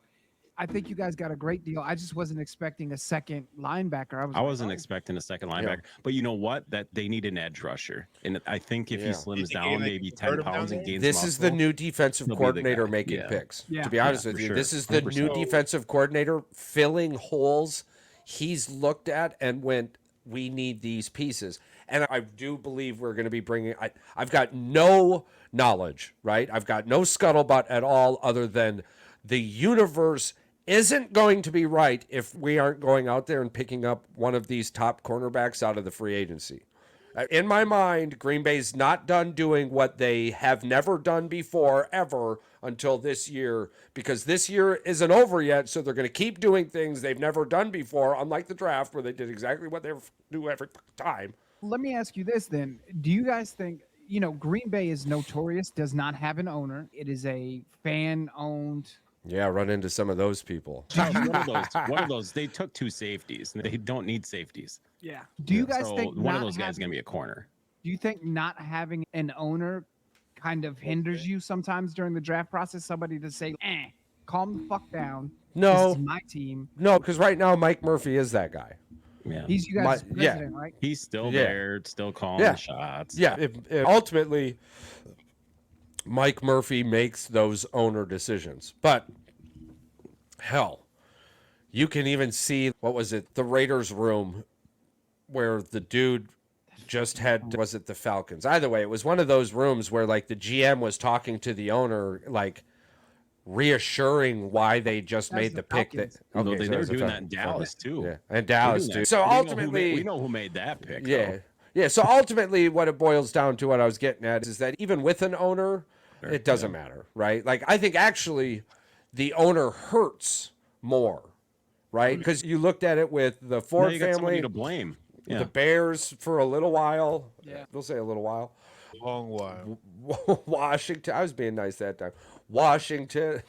I think you guys got a great deal. I just wasn't expecting a second linebacker. I wasn't expecting a second linebacker. But you know what? That they need an edge rusher, and I think if he slims down maybe 10 pounds and gains this muscle, is the new defensive coordinator making picks. To be honest with you, this is the new defensive coordinator filling holes he's looked at and went, we need these pieces. And I do believe we're going to be bringing, I've got no knowledge, right? I've got no scuttlebutt at all other than the universe isn't going to be right if we aren't going out there and picking up one of these top cornerbacks out of the free agency. In my mind, Green Bay's not done doing what they have never done before, ever, until this year, because this year isn't over yet, so they're going to keep doing things they've never done before, unlike the draft, where they did exactly what they do every time. Let me ask you this, then. Do you guys think, Green Bay is notorious, does not have an owner. It is a fan-owned... Yeah, run into some of those people. one of those. They took 2 safeties. They don't need safeties. Yeah. Do you guys think one of those guys is going to be a corner? Do you think not having an owner kind of hinders you sometimes during the draft process? Somebody to say, calm the fuck down. No. This is my team. No, because right now Mike Murphy is that guy. Yeah. He's you guys' president, right? He's still there, still calling the shots. Yeah. If ultimately, Mike Murphy makes those owner decisions. But hell, you can even see, the Raiders room where the dude just had, was it the Falcons? Either way, it was one of those rooms where like the GM was talking to the owner, like reassuring why they just made the pick. They were doing that in Dallas too. Yeah, and Dallas too. So ultimately, we know who made that pick. Yeah. Yeah. So ultimately, what it boils down to, what I was getting at, is that even with an owner, it doesn't matter, right? Like, I think actually the owner hurts more, right? Because you looked at it with the Ford family. To blame. The Bears for a little while. Yeah. We'll say a little while. Long while. Washington. I was being nice that time. Washington.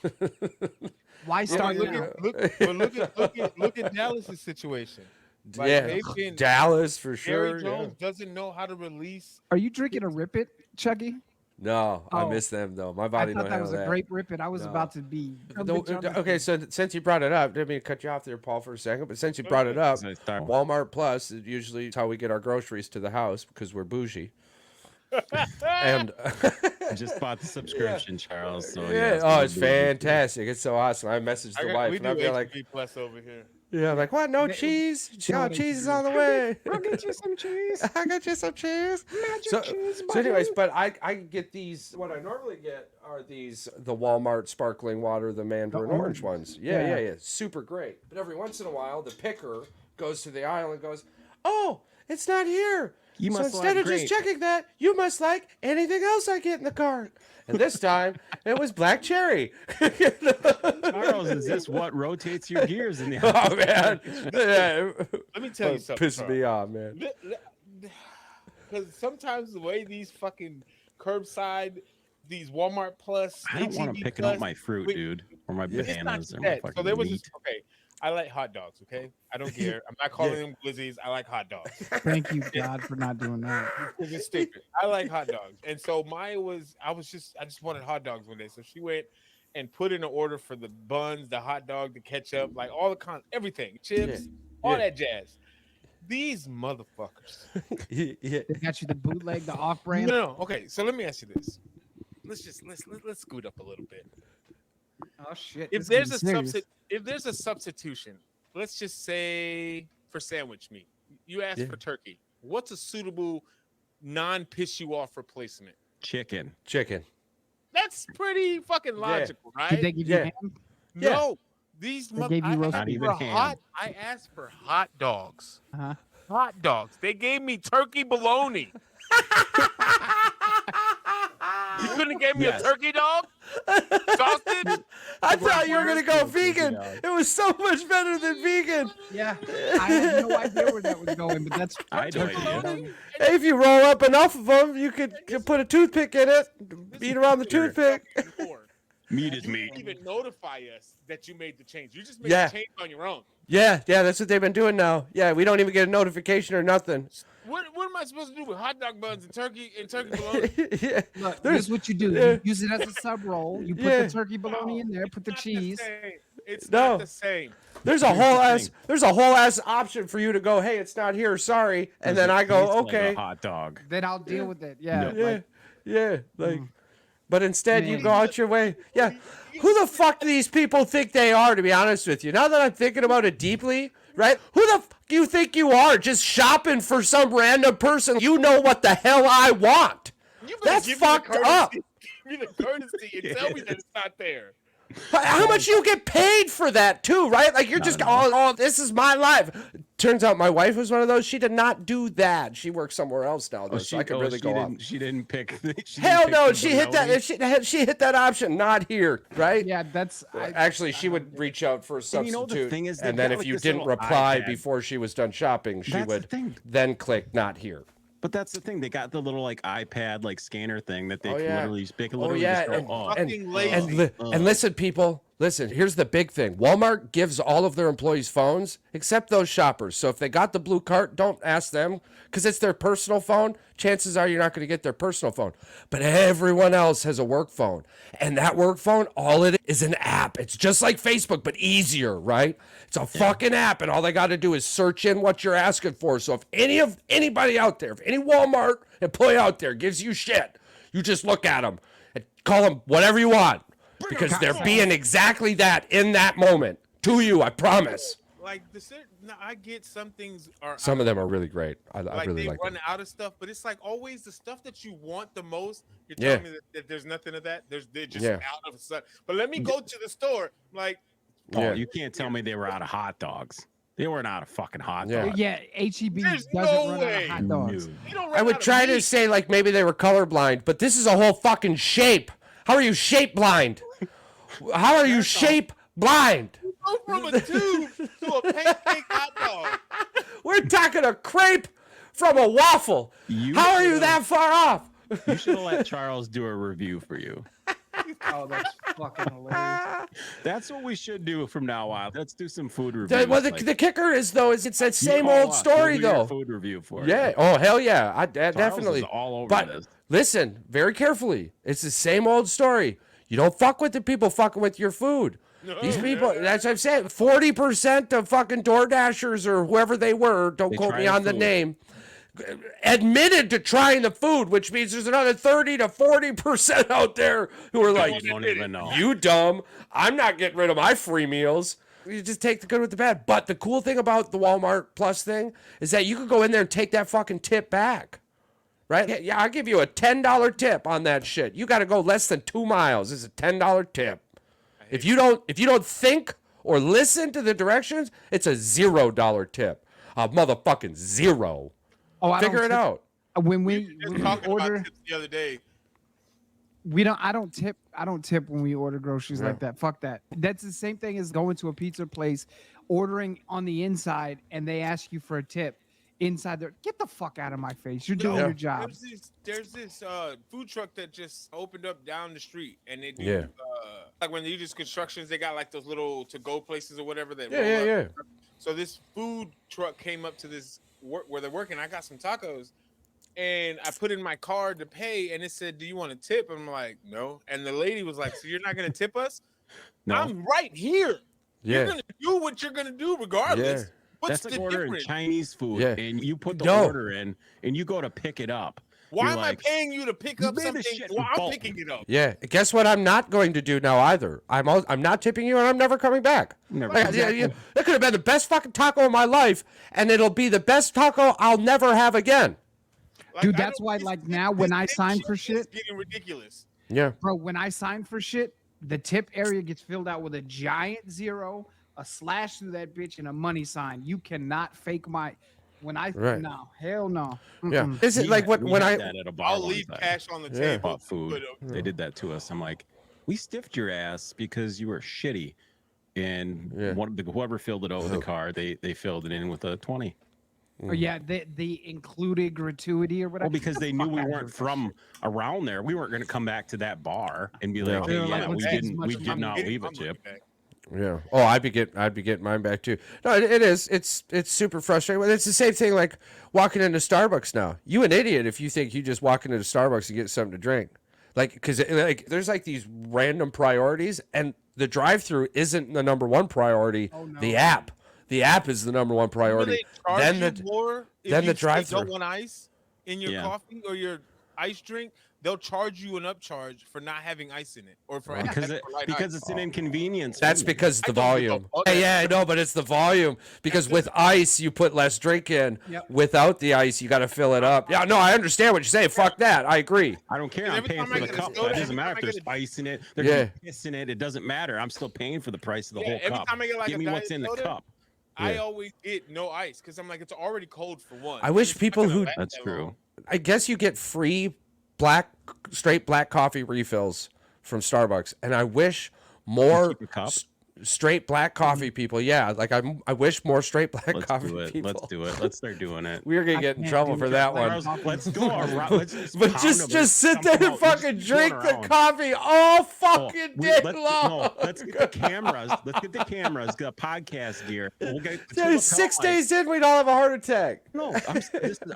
Why start now? Look at Dallas' situation. Like, Dallas for sure. Jerry Jones doesn't know how to release. Are you drinking a Rip It, Chuggy? No, I miss them though. My body I thought don't that was handle a grape Rip It. I was about to be. Okay, so since you brought it up, didn't mean to cut you off there, Paul, for a second. But since you brought it up, Walmart Plus is usually how we get our groceries to the house because we're bougie. And I just bought the subscription, Charles. So it's fantastic. It's so awesome. I messaged the wife and I'd be like, Plus over here. Yeah, I'm like, what? No cheese? Oh, cheese is on the way. I'll get you some cheese. I got you some cheese. Cheese, so anyways, but I get these. What I normally get are these, the Walmart sparkling water, the mandarin orange ones. Yeah. Super great. But every once in a while, the picker goes to the aisle and goes, oh, it's not here. You must so instead of just checking that, you must like anything else I get in the cart. And this time, it was black cherry. Charles, is this what rotates your gears in the house? Oh, man. Yeah. Let me tell you something. Pissed me off, man. Because sometimes the way these fucking curbside, these Walmart Plus, I don't want to picking up my fruit, dude, or my bananas. Or my fucking so there was meat. okay. I like hot dogs, okay? I don't care. I'm not calling them glizzies. I like hot dogs. Thank you, God, for not doing that. It's stupid. I like hot dogs. And so I just wanted hot dogs one day. So she went and put in an order for the buns, the hot dog, the ketchup, like all the everything, chips, all that jazz. These motherfuckers. They got you the bootleg, the off-brand. No. Okay, so let me ask you this. Let's scoot up a little bit. Oh shit! If there's a substitution, let's just say for sandwich meat, you ask for turkey. What's a suitable non-piss you off replacement? Chicken. That's pretty fucking logical, right? Did they give you ham? No, these ham. I asked for hot dogs. Uh-huh. Hot dogs. They gave me turkey bologna. You couldn't have gave me a turkey dog? Sausage? I thought you were going to go vegan. It was so much better than vegan. Yeah. I have no idea where that was going, but that's I do idea. Hey, if you roll up enough of them, you could put a toothpick in it, beat around the toothpick. Meat is meat. You didn't even notify us that you made the change. You just made the change on your own. Yeah, that's what they've been doing now. Yeah, we don't even get a notification or nothing. What am I supposed to do with hot dog buns and turkey bologna? Look, here's what you do. You use it as a sub roll. You put the turkey bologna in there, put the cheese. It's not the same. There's a whole ass option for you to go, hey, it's not here, sorry. And then I go, okay. Like a hot dog. Then I'll deal with it. Yeah. But instead you go out your way. Yeah. Who the fuck do these people think they are, to be honest with you? Now that I'm thinking about it deeply, right? Who the fuck do you think you are? Just shopping for some random person. You know what the hell I want. That's fucked up. Give me the courtesy and tell me that it's not there. How much you get paid for that too, right? Like you're just, oh, this is my life. Turns out my wife was one of those. She did not do that. She works somewhere else now, though, so I could really go off. She didn't pick. Hell no, she hit that. She hit that option. Not here, right? Yeah, that's actually she would reach out for a substitute, the thing is, and then if you didn't reply before she was done shopping, she would then click not here. But that's the thing. They got the little iPad scanner thing that they can literally pick a little. And listen, people. Listen, here's the big thing. Walmart gives all of their employees phones, except those shoppers. So if they got the blue cart, don't ask them because it's their personal phone. Chances are you're not going to get their personal phone. But everyone else has a work phone. And that work phone, all it is an app. It's just like Facebook, but easier, right? It's a fucking app, and all they got to do is search in what you're asking for. So if anybody out there, if any Walmart employee out there gives you shit, you just look at them and call them whatever you want. Because they're being exactly that in that moment to you, I promise. I get some things are. Some of them are really great. I really they like run them. out of stuff, but it's like always the stuff that you want the most. You're telling me that there's nothing of that. They're just out of a sudden. But let me go to the store. You can't tell me they were out of hot dogs. They weren't out of fucking hot dogs. Yeah, HEB doesn't run out of hot dogs. I would try to say maybe they were colorblind, but this is a whole fucking shape. How are you shape blind? How are you shape blind? Go from a tube to a pancake hot dog. We're talking a crepe from a waffle. How are you that far off? You should have let Charles do a review for you. Oh, that's fucking hilarious. That's what we should do from now on. Let's do some food reviews. Well, the kicker is though, is it's that same old story though. Food review for yeah. You. Oh hell yeah, Charles definitely. Is all over but this. Listen very carefully. It's the same old story. You don't fuck with the people fucking with your food. These people, that's what I'm saying. 40% of fucking DoorDashers or whoever they were, don't quote me on the name, admitted to trying the food, which means there's another 30 to 40% out there who are like, you don't even know. You dumb. I'm not getting rid of my free meals. You just take the good with the bad. But the cool thing about the Walmart Plus thing is that you could go in there and take that fucking tip back. Right? Yeah, I'll give you a $10 tip on that shit. You got to go less than 2 miles. It's a $10 tip. If you don't think or listen to the directions, it's a $0 tip. A motherfucking zero. Oh, Figure it out. When we talking order about tips the other day. I don't tip when we order groceries like that. Fuck that. That's the same thing as going to a pizza place, ordering on the inside, and they ask you for a tip. Inside there, get the fuck out of my face. You're doing your job. There's this food truck that just opened up down the street, and they do like when they do these constructions, they got like those little to-go places or whatever that roll up. So this food truck came up to this work where they're working. I got some tacos, and I put in my card to pay, and it said, "Do you want a tip?" I'm like, "No." And the lady was like, "So you're not gonna tip us?" No. I'm right here. Yeah. You're gonna do what you're gonna do regardless. Yeah. What's That's like ordering difference? Chinese food, and you put the order in, and you go to pick it up. Why am I paying you to pick up something while I'm picking it up? Yeah. Guess what? I'm not going to do now either. I'm not tipping you, and I'm never coming back. That could have been the best fucking taco of my life, and it'll be the best taco I'll never have again. Like, dude, that's why, like now, when I sign for shit, it's getting ridiculous. Yeah, bro. When I sign for shit, the tip area gets filled out with a giant zero, a slash through that bitch, and a money sign. You cannot fake my. When I no, hell no. Yeah, is it like when I'll leave cash on the table. Food. They did that to us. I'm like, we stiffed your ass because you were shitty, and whoever filled it out with the card, they filled it in with a 20. Oh yeah, the included gratuity or whatever. Well, because they knew we weren't from around there. We weren't going to come back to that bar and be like, "Hey, yeah, we did not leave a tip." Yeah. Oh, I'd be getting mine back too. No, it is. It's super frustrating. It's the same thing like walking into Starbucks now. You an idiot if you think you just walk into Starbucks and get something to drink. Like, because like there's like these random priorities, and the drive-through isn't the number one priority. Oh, no. The app is the number one priority. Then the drive-through. Don't want ice in your coffee or your ice drink. They'll charge you an upcharge for not having ice in it, or for because it's an inconvenience. That's because the volume. Yeah, I know, but it's the volume. Because with ice, you put less drink in. Yep. Without the ice, you got to fill it up. Yeah, no, I understand what you're saying. Fuck that. I agree. I don't care. I'm paying for the cup. It doesn't matter if there's ice in it. There's piss in it. It doesn't matter. I'm still paying for the price of the whole cup. Time I get like Give me what's in the cup. I always get no ice because I'm like, it's already cold for one. I wish people who. That's true. I guess you get free straight black coffee refills from Starbucks, and I wish more straight black coffee people. Yeah, like I wish more straight black coffee people. Let's do it. Let's start doing it. We're gonna get in trouble for that one. Let's go around. But just sit there and fucking drink the coffee all fucking day long. Let's get the cameras. Let's get the cameras. Get podcast gear. We'll get 6 days in, we'd all have a heart attack. No, all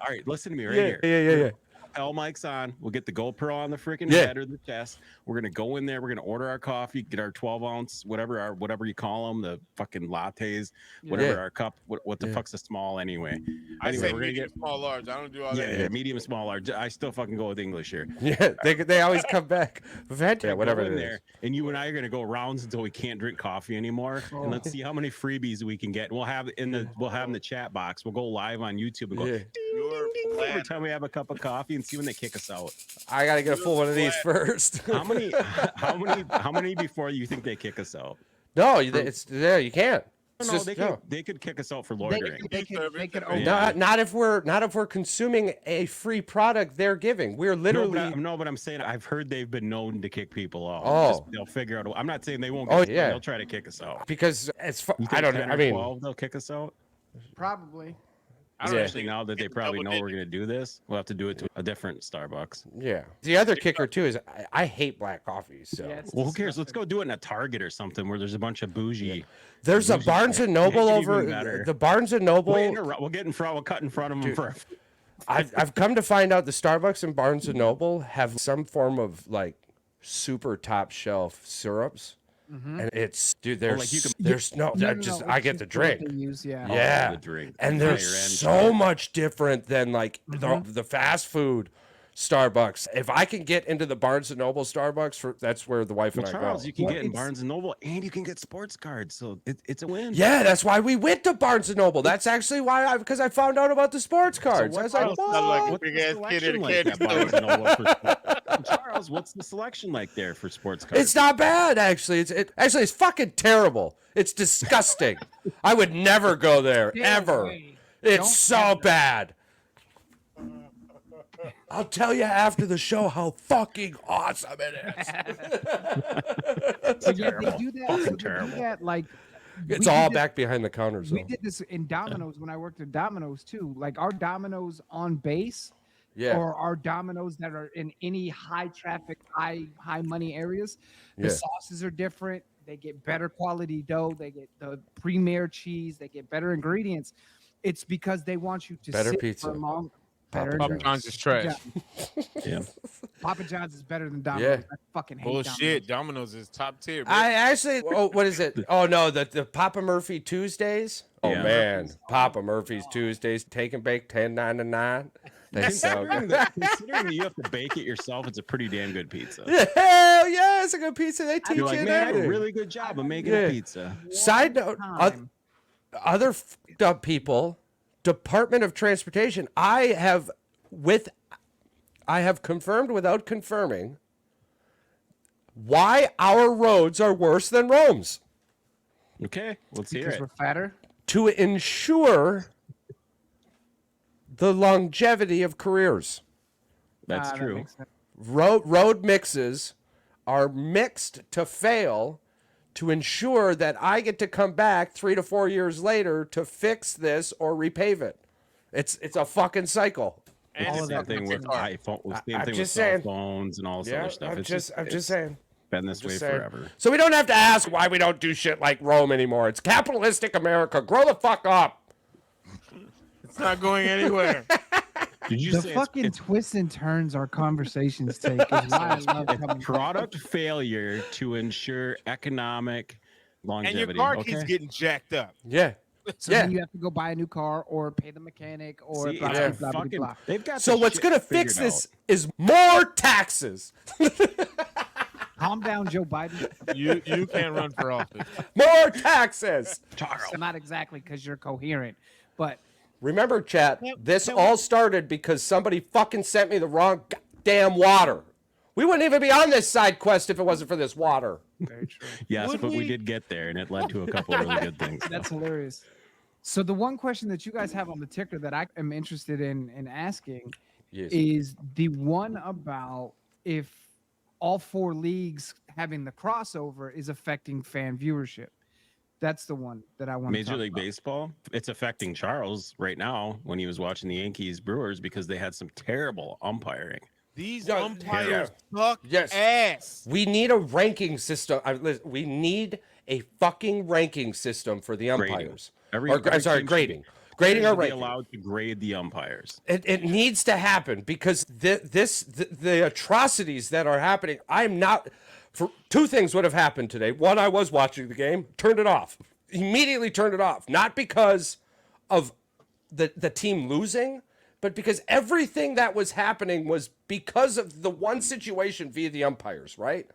right. Listen to me right here. Yeah. L mic's on. We'll get the GoPro on the freaking head or the chest. We're gonna go in there. We're gonna order our coffee, get our 12-ounce, whatever you call them, the fucking lattes, whatever our cup. What the fuck's a small anyway? I say we're gonna get small, large. I don't do all that. Yeah, medium, small, large. I still fucking go with English here. Yeah, they always come back. Whatever it is. There, and you and I are gonna go rounds until we can't drink coffee anymore, and let's see how many freebies we can get. We'll have in the chat box. We'll go live on YouTube and go ding, ding, ding, every time we have a cup of coffee and see when they kick us out. I gotta get a full one of these first. How many before you think they kick us out? No, it's there. You can't. They could kick us out for loitering. Not if we're consuming a free product they're giving. We're literally but I'm saying I've heard they've been known to kick people out. They'll figure out. I'm not saying they won't. They'll try to kick us out because it's. I don't know. 10 or 12, they'll kick us out. Probably. Especially now that they probably know we're going to do this, we'll have to do it to a different Starbucks. Yeah. The other kicker too is I hate black coffee. So well, who cares? Let's go do it in a Target or something where there's a bunch of bougie. Yeah. There's a Barnes and Noble over the Barnes and Noble. We'll get in front. We'll cut in front of them for. I've come to find out the Starbucks and Barnes and Noble have some form of like super top shelf syrups. And it's I get the drink. Yeah. The drink. And they're so much different than like the fast food Starbucks. If I can get into the Barnes and Noble Starbucks, that's where the wife and I Charles, go. you can get in Barnes and Noble, and you can get sports cards, so it's a win. Yeah, that's why we went to Barnes and Noble. That's actually why because I found out about the sports cards. I was like, like big ass kid in a candy store. Charles, what's the selection like there for sports cards? It's not bad, actually. It's fucking terrible. It's disgusting. I would never go there ever. It's so bad. I'll tell you after the show how fucking awesome it is. So yeah, they do that. So they do that like it's all back behind the counters. We did this in Domino's when I worked at Domino's too. Like our Domino's on base, or our Domino's that are in any high traffic, high money areas. The sauces are different. They get better quality dough. They get the premier cheese. They get better ingredients. It's because they want you to better sit pizza. for long. Papa John's is trash. Yeah. Papa John's is better than Domino's. Yeah. I fucking hate Bullshit. Domino's is top tier. Bro. I actually, what is it? Oh no, the Papa Murphy Tuesdays. Oh man, Papa Murphy's Tuesdays, take and bake, $10.99. That's so good. Considering that you have to bake it yourself, it's a pretty damn good pizza. Yeah, hell yeah, it's a good pizza. They teach You're like, you man, I have a that. really good job of making a pizza. Side note, other f***ed up people, Department of Transportation. I have confirmed without confirming why our roads are worse than Rome's. Okay, let's hear because it. we're fatter. To ensure the longevity of careers. That's true. Road mixes are mixed to fail to ensure that I get to come back 3 to 4 years later to fix this or repave it. It's a fucking cycle. And all of that thing with iPhone, same thing with cell phones and all this other stuff. I'm just saying. Been this way forever. So we don't have to ask why we don't do shit like Rome anymore. It's capitalistic America. Grow the fuck up. It's not going anywhere. The fucking twists and turns our conversations take is why I love coming. Product failure to ensure economic longevity. And your car keeps getting jacked up. Yeah. So then you have to go buy a new car or pay the mechanic or blah, blah, blah, blah. They've got so what's going to fix this is more taxes. Calm down, Joe Biden. You can't run for office. More taxes. Charles. Not exactly because you're coherent, but remember, chat, this all started because somebody fucking sent me the wrong damn water. We wouldn't even be on this side quest if it wasn't for this water. Very true. Yes, but we did get there, and it led to a couple of really good things. That's hilarious. So the one question that you guys have on the ticker that I am interested in asking is the one about if all 4 leagues having the crossover is affecting fan viewership. That's the one that I want. Major League Baseball, it's affecting Charles right now when he was watching the Yankees Brewers because they had some terrible umpiring. These umpires suck ass. We need a ranking system. We need a fucking ranking system for the umpires. Grading. Grading or ranking. Allowed to grade the umpires. It needs to happen because the atrocities that are happening. I'm not. For 2 things would have happened today. One, I was watching the game, turned it off. Immediately turned it off. Not because of the team losing, but because everything that was happening was because of the one situation via the umpires, right?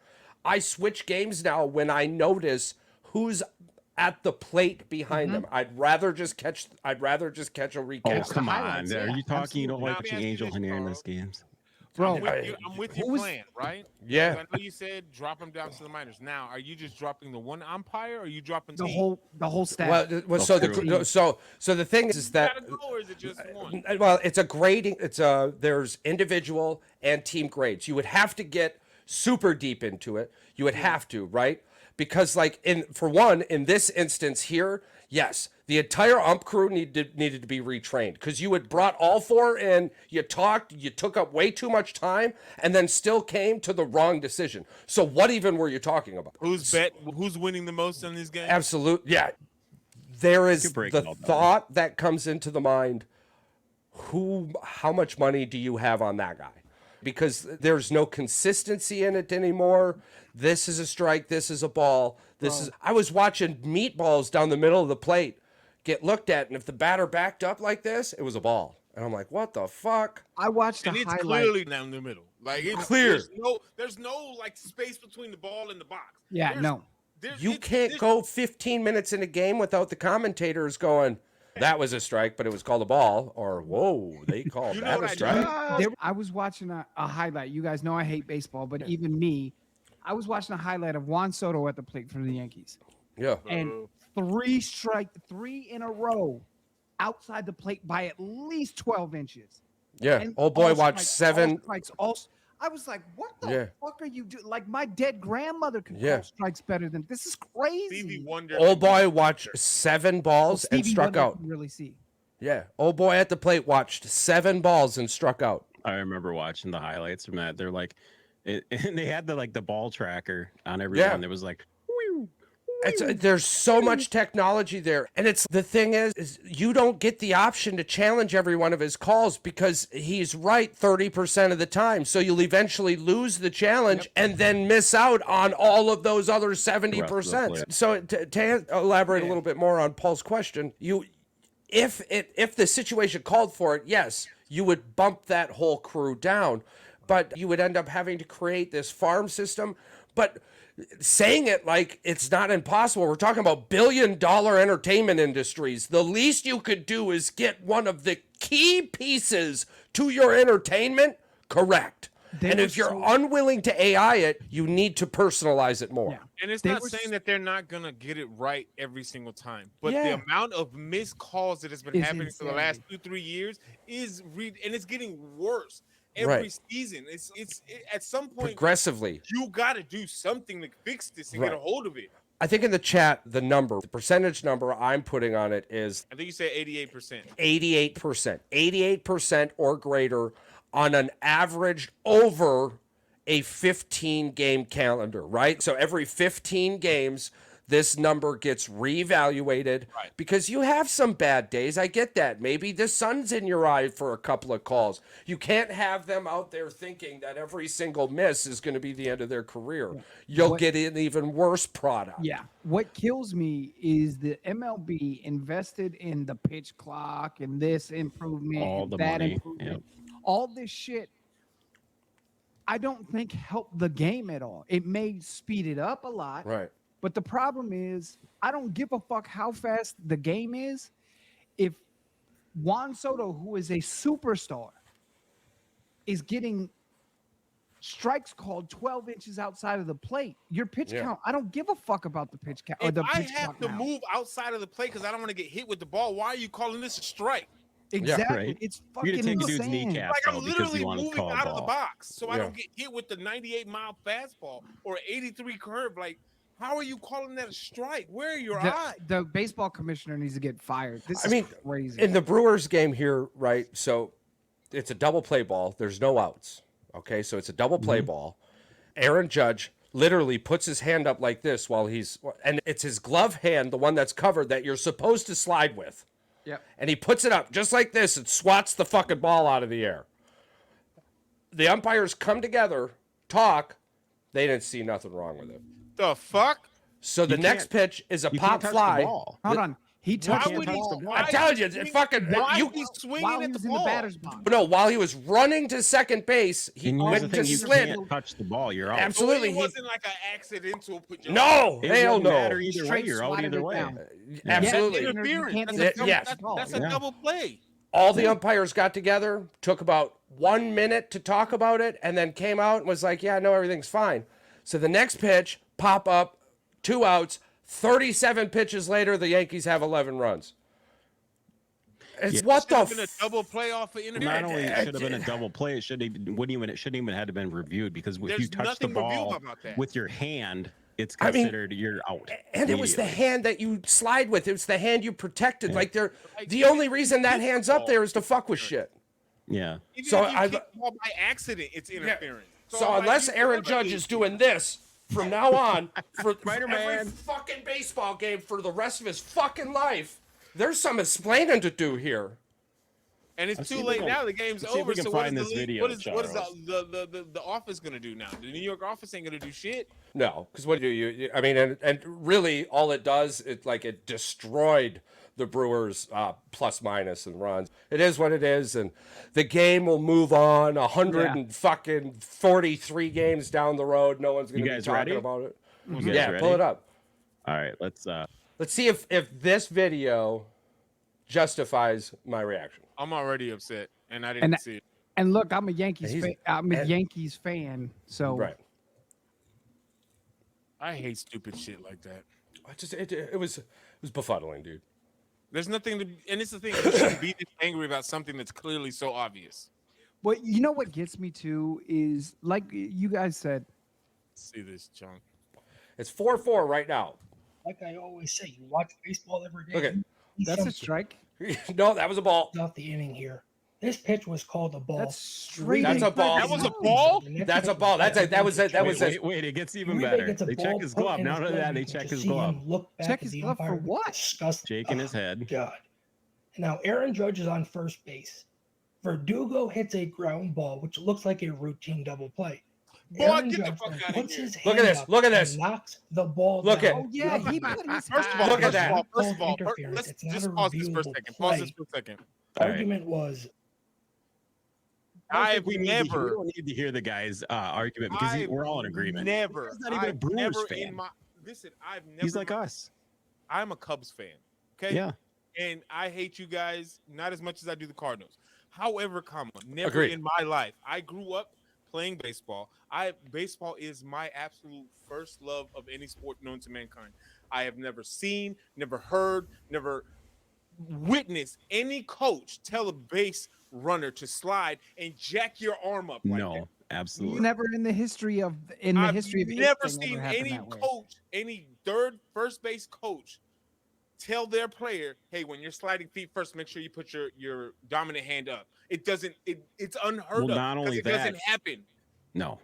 I switch games now when I notice who's at the plate behind them. I'd rather just catch a recap. Oh, come on. Are you talking you don't like watching Angel Hernandez games? Bro, I'm with your plan, right? Yeah. I know you said drop them down to the minors. Now, are you just dropping the one umpire, or are you dropping the whole staff? Well, so the thing is that or is it just one? Well, it's a grading. There's individual and team grades. You would have to get super deep into it. You would have to, right? Because in this instance here, yes, the entire ump crew needed to be retrained because you had brought all four in, you talked, you took up way too much time, and then still came to the wrong decision. So what even were you talking about? Who's winning the most in this game? Absolutely, yeah. There is the thought that comes into the mind, how much money do you have on that guy? Because there's no consistency in it anymore. This is a strike, this is a ball. I was watching meatballs down the middle of the plate get looked at, and if the batter backed up like this, it was a ball. And I'm like, what the fuck? I watched the highlight. It's clearly down the middle. Like, it's clear. There's no like space between the ball and the box. Yeah, you can't go 15 minutes in a game without the commentators going, that was a strike, but it was called a ball, or whoa, they called that a strike. I was watching a highlight. You guys know I hate baseball, but even me, I was watching a highlight of Juan Soto at the plate for the Yankees. Yeah. And three in a row outside the plate by at least 12 inches. Yeah. And old boy watched 7 strikes. I was like, what the fuck are you doing? Like, my dead grandmother could call strikes better than this. Is crazy. Stevie Wonder. Old boy watched 7 balls and struck out. Really see. Yeah. Old boy at the plate watched 7 balls and struck out. I remember watching the highlights from that. They're like, and they had the ball tracker on everyone. It was like, there's so much technology there. And the thing is you don't get the option to challenge every one of his calls because he's right 30% of the time. So you'll eventually lose the challenge and then miss out on all of those other 70%. So to elaborate a little bit more on Paul's question, if the situation called for it, yes, you would bump that whole crew down, but you would end up having to create this farm system. But saying it like it's not impossible. We're talking about billion-dollar entertainment industries. The least you could do is get one of the key pieces to your entertainment correct. And if you're unwilling to AI it, you need to personalize it more. Yeah. And it's not saying that they're not going to get it right every single time. But the amount of missed calls that has been happening for the last 2-3 years and it's getting worse. Every season, it's at some point progressively. You got to do something to fix this and get a hold of it. I think in the chat, the percentage number I'm putting on it is, I think you said 88%. 88% or greater on an average over a 15-game calendar, right? So every 15 games, this number gets reevaluated because you have some bad days. I get that. Maybe the sun's in your eye for a couple of calls. You can't have them out there thinking that every single miss is going to be the end of their career. You'll get an even worse product. Yeah. What kills me is the MLB invested in the pitch clock and this improvement, all the that money. improvement, all this shit. I don't think helped the game at all. It may speed it up a lot. Right. But the problem is, I don't give a fuck how fast the game is. If Juan Soto, who is a superstar, is getting strikes called 12 inches outside of the plate, your pitch count, I don't give a fuck about the pitch count. If I have to move outside of the plate because I don't want to get hit with the ball, why are you calling this a strike? Exactly. It's fucking take insane. a dude's kneecap, like, I'm literally moving out of the ball. box so I don't get hit with the 98-mile fastball or 83 curve. Like, how are you calling that a strike? Where are your eyes? The baseball commissioner needs to get fired. This is crazy. In the Brewers game here, right? So it's a double play ball. There's no outs. Okay, so it's a double play ball. Aaron Judge literally puts his hand up like this and it's his glove hand, the one that's covered, that you're supposed to slide with. Yep. And he puts it up just like this and swats the fucking ball out of the air. The umpires come together, talk. They didn't see nothing wrong with it. The fuck? So the next pitch is a pop fly. Hold on. He touched the ball. I'm telling you, it fucking. He's swinging at the ball. In the batter's box. No, while he was running to second base, he went to slid. You can't touch the ball. You're out. Absolutely. It wasn't like an accidental. No, hell no. Matter either way, you're out either way. Absolutely. That's a double play. All the umpires got together, took about 1 minute to talk about it, and then came out and was like, yeah, no, everything's fine. So the next pitch, pop up, 2 outs, 37 pitches later, the Yankees have 11 runs. It's what the been a double play off of internet. Not only should have been a double play, it shouldn't even have been reviewed because if you touch the ball with your hand, it's considered you're out. And it was the hand that you slide with. It was the hand you protected. Like the only reason that hand's up there is to fuck with shit. Yeah. Even So if you I kick the ball by accident, it's interference. So unless Aaron Judge is doing this from now on for every fucking baseball game for the rest of his fucking life, there's some explaining to do here. And it's too late now. The game's over. So what is the office gonna do now? The New York office ain't gonna do shit. No, because what do you? I mean, and really, all it does, it destroyed the Brewers' plus minus and runs. It is what it is, and the game will move on. 143 games down the road, no one's gonna be talking about it. Yeah, pull it up. All right, let's see if this video justifies my reaction. I'm already upset, and I didn't see it. And look, I'm a Yankees fan, so right. I hate stupid shit like that. It was befuddling, dude. There's nothing to, and it's the thing. You shouldn't be this angry about something that's clearly so obvious. But you know what gets me too is, like you guys said. See this chunk. It's 4-4 right now. Like I always say, you watch baseball every day. Okay, that's a strike. No, that was a ball. Off the inning here. This pitch was called a ball. That's straight. That's a ball. That was a ball. That's a ball. That was it. Wait, it gets even better. They check his glove. Now that they check his glove. Check his glove for what? Shaking his head. God. Now Aaron Judge is on first base. Verdugo hits a ground ball, which looks like a routine double play. Boy, get the fuck out of here. Look at this. Look at this. Knocks the ball down. Oh, yeah, he put his First of all, look at that. First of all, let's just pause this for a second. Pause this for a second. Argument was. We don't need to hear the guy's argument because we're all in agreement. Never. He's not even a Brewers fan. I've never. He's like us. I'm a Cubs fan. Okay. Yeah. And I hate you guys not as much as I do the Cardinals. However, never Agreed. in my life. I grew up playing baseball. Baseball is my absolute first love of any sport known to mankind. I have never seen, never heard, never witnessed any coach tell a base runner to slide and jack your arm up like that. Absolutely. Never in the history of I've never seen any coach, any first base coach tell their player, hey, when you're sliding feet first, make sure you put your dominant hand up. It's unheard of. Not only it that, doesn't happen. No.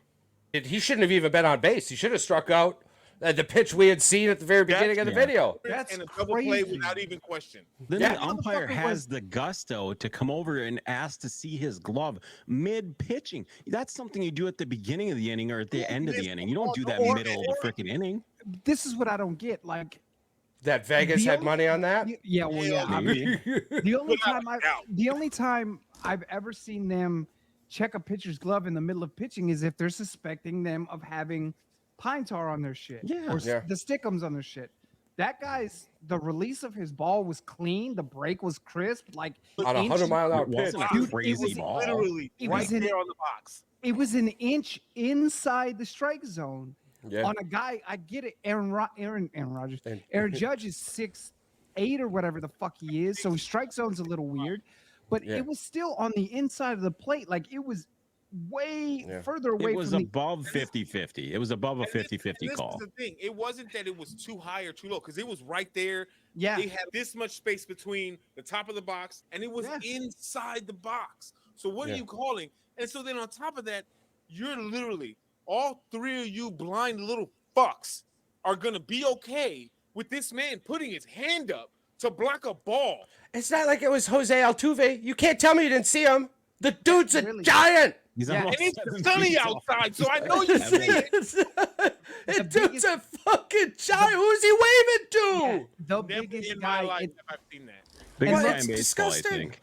He shouldn't have even been on base. He should have struck out the pitch we had seen at the very beginning of the video. That's and a double play without even question. Then the umpire has the gusto to come over and ask to see his glove mid-pitching. That's something you do at the beginning of the inning or at the end of the inning. You don't do that middle of the freaking inning. This is what I don't get. Like, that Vegas had money on that? Yeah, well, yeah. The only time I've ever seen them check a pitcher's glove in the middle of pitching is if they're suspecting them of having pine tar on their shit, or the stickums on their shit. That guy's the release of his ball was clean. The break was crisp, like on a 100-mile-an-hour pitch. A crazy ball. Literally right there on the box. It was an inch inside the strike zone. Yeah. On a guy, I get it. Aaron Judge is 6'8" or whatever the fuck he is, so his strike zone's a little weird, but it was still on the inside of the plate. Like, it was way further away. It was above 50-50. It was above a 50-50 call. This is the thing. It wasn't that it was too high or too low, because it was right there. Yeah. They had this much space between the top of the box, and it was inside the box. So what are you calling? And so then on top of that, you're literally, all three of you blind little fucks are going to be okay with this man putting his hand up to block a ball. It's not like it was Jose Altuve. You can't tell me you didn't see him. The dude's a giant. He's and it's sunny outside, so I know you see it. The dude's a fucking giant. Who's he waving to? The Never biggest in guy. my life have I seen that. Biggest guy in It's baseball, I disgusting. think.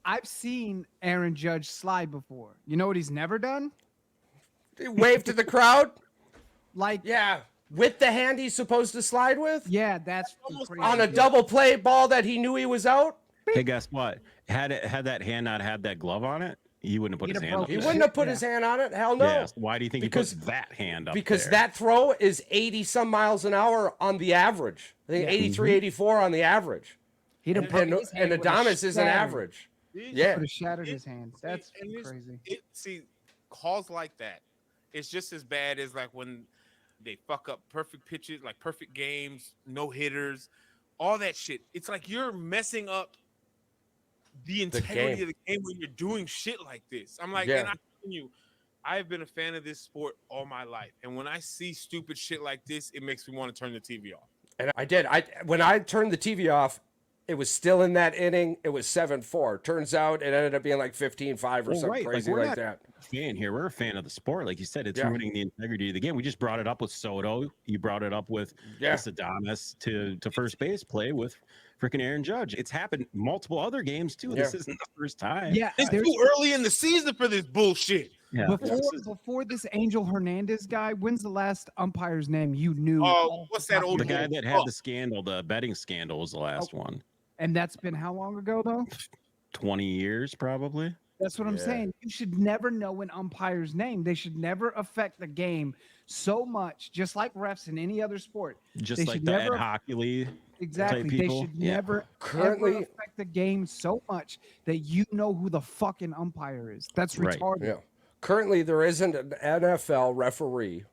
I've seen Aaron Judge slide before. You know what he's never done? He waved to the crowd. Like, with the hand he's supposed to slide with? Yeah, that's crazy. On a double play ball that he knew he was out? Hey, guess what? Had that hand not had that glove on it, he wouldn't have put his hand on it. He wouldn't have put his hand on it. Hell no. Yes. Why do you think he puts that hand up Because there? that throw is 80-some miles an hour on the average. I think 83, 84 on the average. And Adames isn't average. Yeah. Would have shattered his hand. That's crazy. See, calls like that, it's just as bad as like when They fuck up perfect pitches, like perfect games, no hitters, all that shit. It's like you're messing up the integrity of the game when you're doing shit like this. I'm like, and I'm telling you, I've been a fan of this sport all my life. And when I see stupid shit like this, it makes me want to turn the TV off. And I did. When I turned the TV off, it was still in that inning. It was 7-4. Turns out it ended up being like 15-5 or something crazy like that. Fan here, we're a fan of the sport. Like you said, it's ruining the integrity of the game. We just brought it up with Soto. You brought it up with Adames to first base play with freaking Aaron Judge. It's happened multiple other games too. This isn't the first time. Yeah, it's too early in the season for this bullshit. Yeah. Before this Angel Hernandez guy, when's the last umpire's name you knew? Oh, what's that old the guy that had the scandal, the betting scandal was the last one. And that's been how long ago though? 20 years probably. That's what I'm saying. You should never know an umpire's name. They should never affect the game so much, just like refs in any other sport. Just they like should the never, Ed Hockley. Exactly. They should never ever affect the game so much that you know who the fucking umpire is. That's retarded. Yeah. Currently, there isn't an NFL referee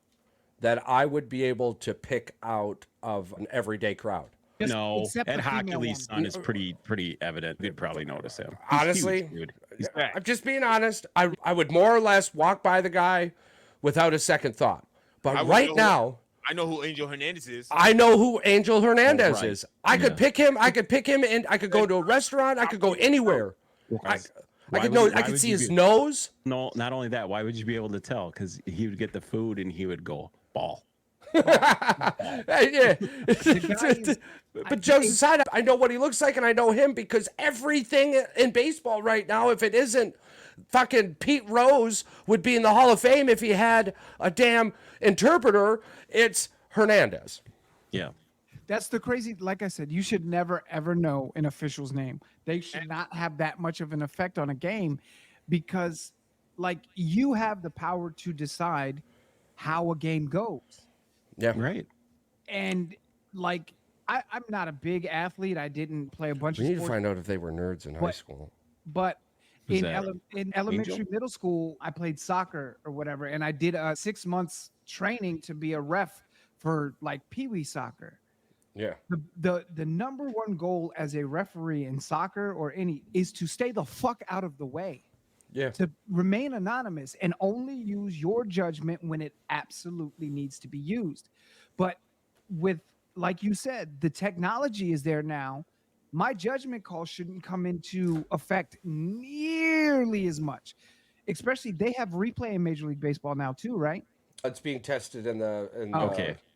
that I would be able to pick out of an everyday crowd. No, Ed Hockley's son is pretty evident. You'd probably notice him. Honestly, huge, I'm just being honest. I would more or less walk by the guy without a second thought. But right now, I know who Angel Hernandez is. I know who Angel Hernandez is. I could pick him. I could pick him, and I could go to a restaurant. I could go anywhere. I could see his nose. No, not only that. Why would you be able to tell? Because he would get the food and he would go ball. Yeah. But jokes aside, I know what he looks like and I know him because everything in baseball right now, if it isn't fucking Pete Rose would be in the Hall of Fame if he had a damn interpreter, it's Hernandez. Yeah. That's the crazy, like I said, you should never ever know an official's name. They should not have that much of an effect on a game because like you have the power to decide how a game goes. Yeah. Right. And like I'm not a big athlete. I didn't play a bunch We of need sports. to find out if they were nerds in high school. But in elementary, Angel? middle school, I played soccer or whatever, and I did a 6 months training to be a ref for like Pee-wee soccer. Yeah. The number one goal as a referee in soccer or any is to stay the fuck out of the way. Yeah. To remain anonymous and only use your judgment when it absolutely needs to be used. But with, like you said, the technology is there now. My judgment call shouldn't come into effect nearly as much. Especially they have replay in Major League Baseball now too, right? It's being tested in the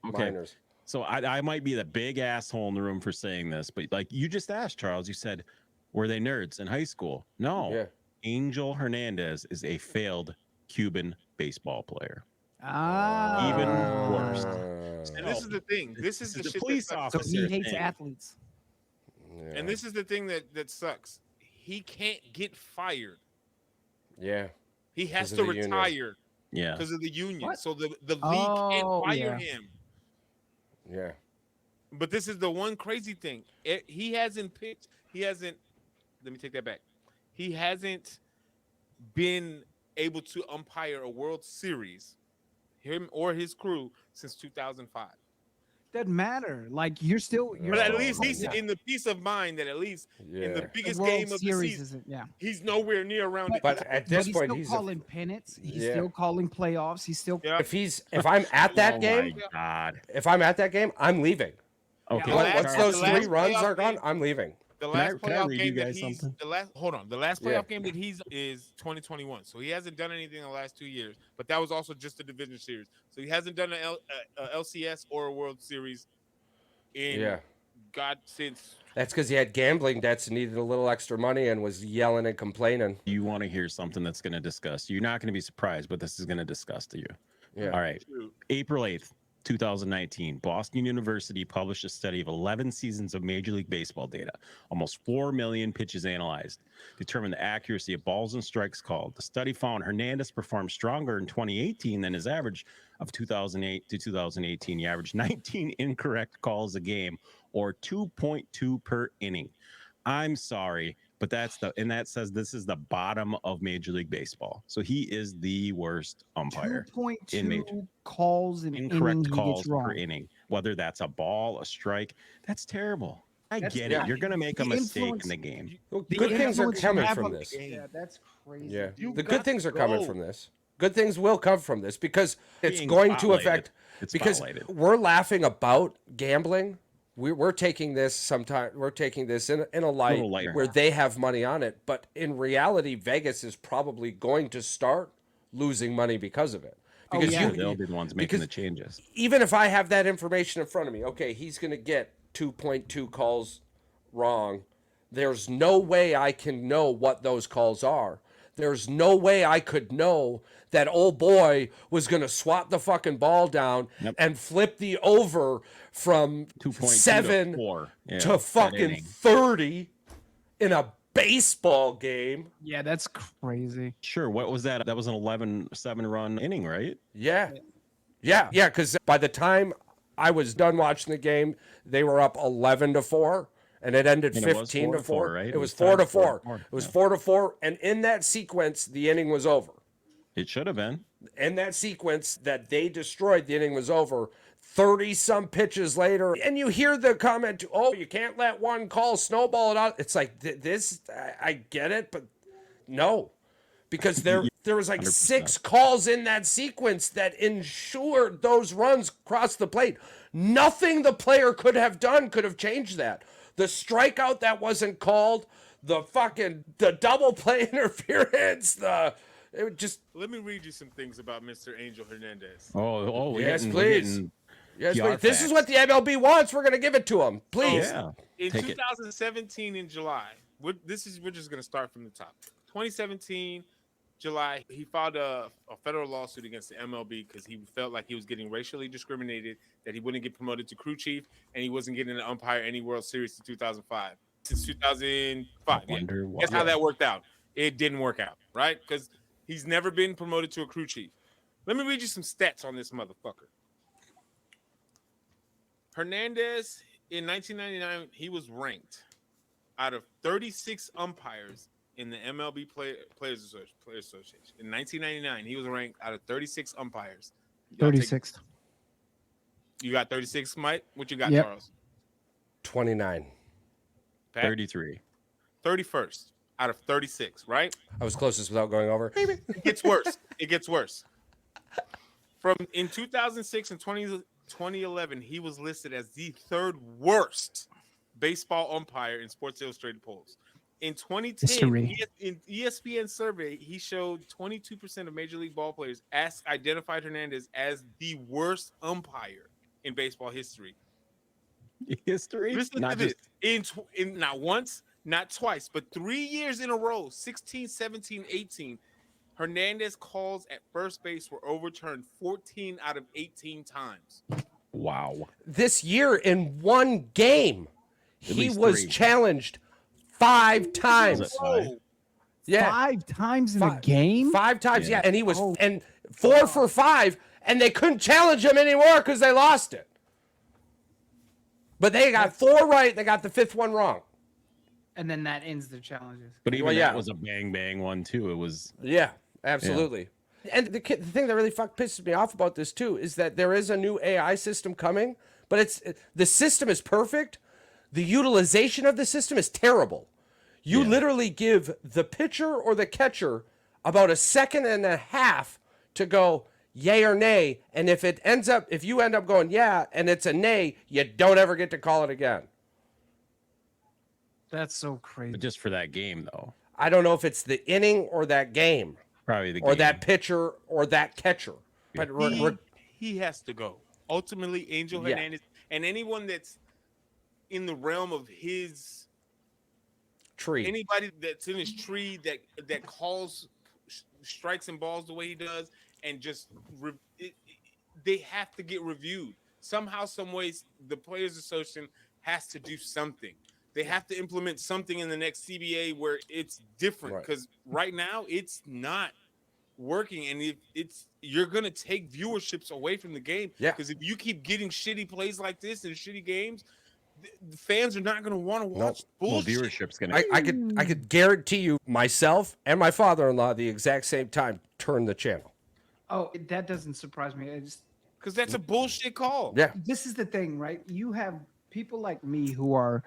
minors. So I might be the big asshole in the room for saying this, but like you just asked, Charles, you said, were they nerds in high school? No. Yeah. Angel Hernandez is a failed Cuban baseball player. Ah. Even worse. And this is the thing. This is the shit police that sucks. So officer. he hates athletes. Yeah. And this is the thing that sucks. He can't get fired. Yeah. He has 'Cause to of the union. retire Yeah. because of the union. What? So the league Oh, can't fire yeah. him. Yeah. But this is the one crazy thing. He hasn't pitched. He hasn't. Let me take that back. He hasn't been able to umpire a World Series, him or his crew, since 2005. Doesn't matter. Like you're But at least he's in the peace of mind that at least in the biggest World game of the Series season, isn't, he's nowhere near around it. But at this he's point, still he's calling pennants. He's Yeah. still calling playoffs. He's still if I'm at that game, my God. if I'm at that game, I'm leaving. Okay. Once those the last 3 runs playoff are gone, game- I'm leaving. The Can I last playoff read you game that guys he's something? the last playoff game that he's is 2021. So he hasn't done anything in the last 2 years. But that was also just a division series. So he hasn't done a LCS or a World Series in God since. That's because he had gambling debts and needed a little extra money and was yelling and complaining. You want to hear something that's going to disgust you. You're not going to be surprised, but this is going to disgust you. Yeah. All right. April 8th, 2019, Boston University published a study of 11 seasons of Major League Baseball data. Almost 4 million pitches analyzed, determined the accuracy of balls and strikes called. The study found Hernandez performed stronger in 2018 than his average of 2008 to 2018. He averaged 19 incorrect calls a game, or 2.2 per inning. I'm sorry. But that says this is the bottom of Major League Baseball. So he is the worst umpire. 2.2 calls an incorrect inning he calls gets wrong. per inning, whether that's a ball, a strike. That's terrible. I get yeah. it. You're going to make a The mistake influence- in the game. Well, The good things are influence you coming have from on- this. Yeah, that's crazy. Yeah, You the got good things to are coming go. from this. Good things will come from this because it's Being going to spotlighted. affect. It's Because spotlighted. we're laughing about gambling. We're taking this sometimes. We're taking this in a light Little lighter. where they have money on it, but in reality, Vegas is probably going to start losing money because of it. Because yeah. They'll be the ones making because the changes. even if I have that information in front of me, okay, he's going to get 2.2 calls wrong. There's no way I can know what those calls are. There's no way I could know that old boy was going to swat the fucking ball down and flip the over from 2.2 7 to 4. Yeah, to that fucking inning. 30 in a baseball game. Yeah, that's crazy. Sure. What was that? That was an 11-7 run inning, right? Yeah. Yeah, because by the time I was done watching the game, they were up 11-4. And it ended And it was 15-4, 4-4, right? It was tied 4-4. 4-4. It was Yeah. 4-4, and in that sequence, the inning was over. It should have been. In that sequence that they destroyed, the inning was over. 30-some pitches later, and you hear the comment, "Oh, you can't let one call snowball it out." It's like this. I get it, but no, because there was like 100%. 6 calls in that sequence that ensured those runs across the plate. Nothing the player could have done could have changed that. The strikeout that wasn't called, the double play interference, it just. Let me read you some things about Mr. Angel Hernandez. Oh, Yes, we're please. getting Yes, PR please. This is facts. what the MLB wants. We're gonna give it to them, please. Yeah. In Take it. 2017, in July, we're just going to start from the top. 2017, July, he filed a federal lawsuit against the MLB because he felt like he was getting racially discriminated, that he wouldn't get promoted to crew chief, and he wasn't getting an umpire any World Series in 2005. Since 2005. I wonder why. Guess how that worked out? It didn't work out, right? Because he's never been promoted to a crew chief. Let me read you some stats on this motherfucker. Hernandez, in 1999, he was ranked out of 36 umpires in the MLB Players Association. In 1999, he was ranked out of 36 umpires. 36. You got 36, Mike? What you got, Yep. Charles? 29. Pat? 33. 31st out of 36, right? I was closest without going over. It gets worse. It gets worse. In 2006 and 2011, he was listed as the 3rd worst baseball umpire in Sports Illustrated polls. In 2010, History. in ESPN survey, he showed 22% of Major League ball players identified Hernandez as the worst umpire in baseball history. History? Listen Not to this. just In not once, not twice, but 3 years in a row, 16, 17, 18, Hernandez calls at first base were overturned 14 out of 18 times. wow. This year in one game, he least was 3. challenged 5 times. Was it 5? Yeah, 5 times in a game? 5 times. Yeah, Yeah. and he was and 4 for 5, and they couldn't challenge him anymore because they lost it. But they got 4 right. They got the 5th one wrong. And then that ends the challenges. But even Well, yeah. that was a bang one too. It was Yeah, absolutely. And the thing that really pisses me off about this too is that there is a new AI system coming, but the system is perfect. The utilization of the system is terrible. You literally give the pitcher or the catcher about 1.5 seconds to go yay or nay, and if you end up going yeah and it's a nay, you don't ever get to call it again. That's so crazy. but just for that game though. I don't know if it's the inning or that game. Probably the Or game. that pitcher or that catcher. But He has to go. Ultimately, Angel Hernandez and anyone that's in the realm of his tree. anybody that's in his tree that calls strikes and balls the way he does, and just they have to get reviewed somehow, some ways. The Players Association has to do something. They have to implement something in the next CBA where it's different, because right now it's not working, and you're gonna take viewerships away from the game. Yeah. Because if you keep getting shitty plays like this and shitty games, the fans are not going to want to watch bullshit. Well, viewership's going to. I could guarantee you, myself and my father-in-law, the exact same time, turned the channel. Oh, that doesn't surprise me. Because that's a bullshit call. Yeah. This is the thing, right? You have people like me who are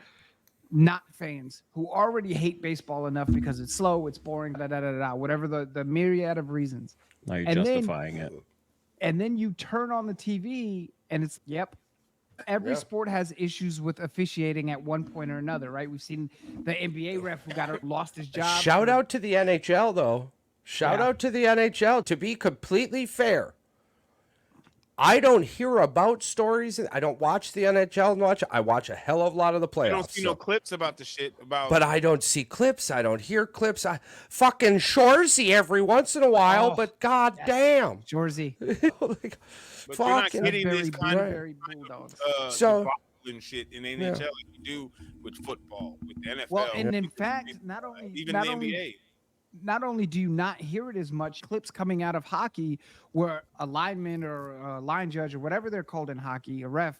not fans, who already hate baseball enough because it's slow, it's boring, whatever the myriad of reasons. Now you're And justifying it. And then you turn on the TV and it's, every sport has issues with officiating at one point or another, right? We've seen the NBA ref who lost his job. Shout out to the NHL, though. Shout out to the NHL. To be completely fair, I don't hear about stories. I don't watch the NHL much. I watch a hell of a lot of the playoffs. I don't see no clips about the shit about. But I don't see clips. I don't hear clips. I fucking Shorzy every once in a while. But goddamn, Shorzy. But you're not getting this kind of and shit in NHL like you do with football, with the NFL. Well, and in fact, not only the NBA. Not only do you not hear it as much, clips coming out of hockey where a lineman or a line judge or whatever they're called in hockey, a ref,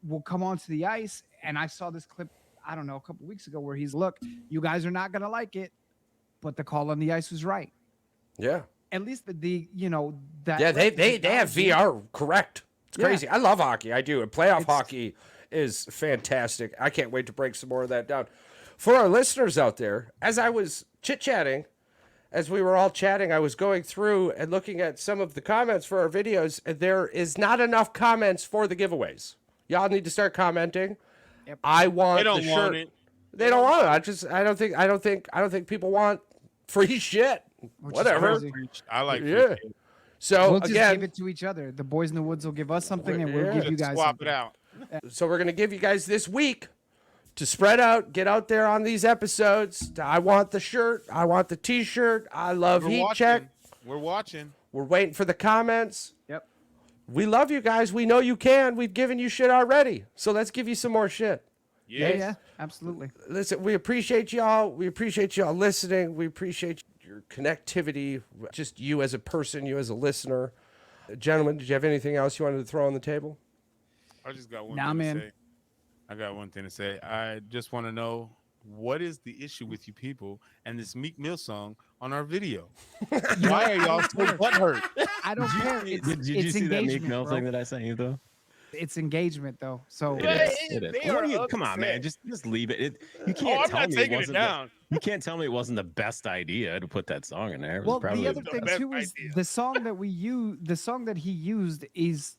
will come onto the ice. And I saw this clip, I don't know, a couple weeks ago where he's, look, you guys are not going to like it, but the call on the ice was right. Yeah. At least the you know, that. Yeah, they have VR correct. It's crazy. I love hockey. I do. And playoff hockey is fantastic. I can't wait to break some more of that down. For our listeners out there, as I was chit-chatting, as we were all chatting, I was going through and looking at some of the comments for our videos, and there is not enough comments for the giveaways. Y'all need to start commenting. Yep. I want They don't the shirt. want it. They don't want it. I don't think people want free shit. Whatever. I like free Yeah. shit. So We'll just again, give it to each other. The boys in the woods will give us something, and we'll give you guys swap something. it out. so we're gonna give you guys this week to spread out, get out there on these episodes. I want the shirt. I want the T-shirt. I love Heat Check. We're watching. We're waiting for the comments. Yep. We love you guys. We know you can. We've given you shit already. So let's give you some more shit. Yeah, absolutely. Listen, we appreciate y'all. We appreciate y'all listening. We appreciate your connectivity. Just you as a person, you as a listener. Gentlemen, did you have anything else you wanted to throw on the table? I just got one thing to say. I got one thing to say. I just want to know, what is the issue with you people and this Meek Mill song on our video? Why are y'all so butthurt? I don't care. Did you see that Meek Mill thing that I sent you, though? It's engagement, though. So it is. Come on, man. Just leave it. You can't tell me it wasn't. You can't tell me it wasn't the best idea to put that song in there. Well, the other thing too is the song that we use. The song that he used is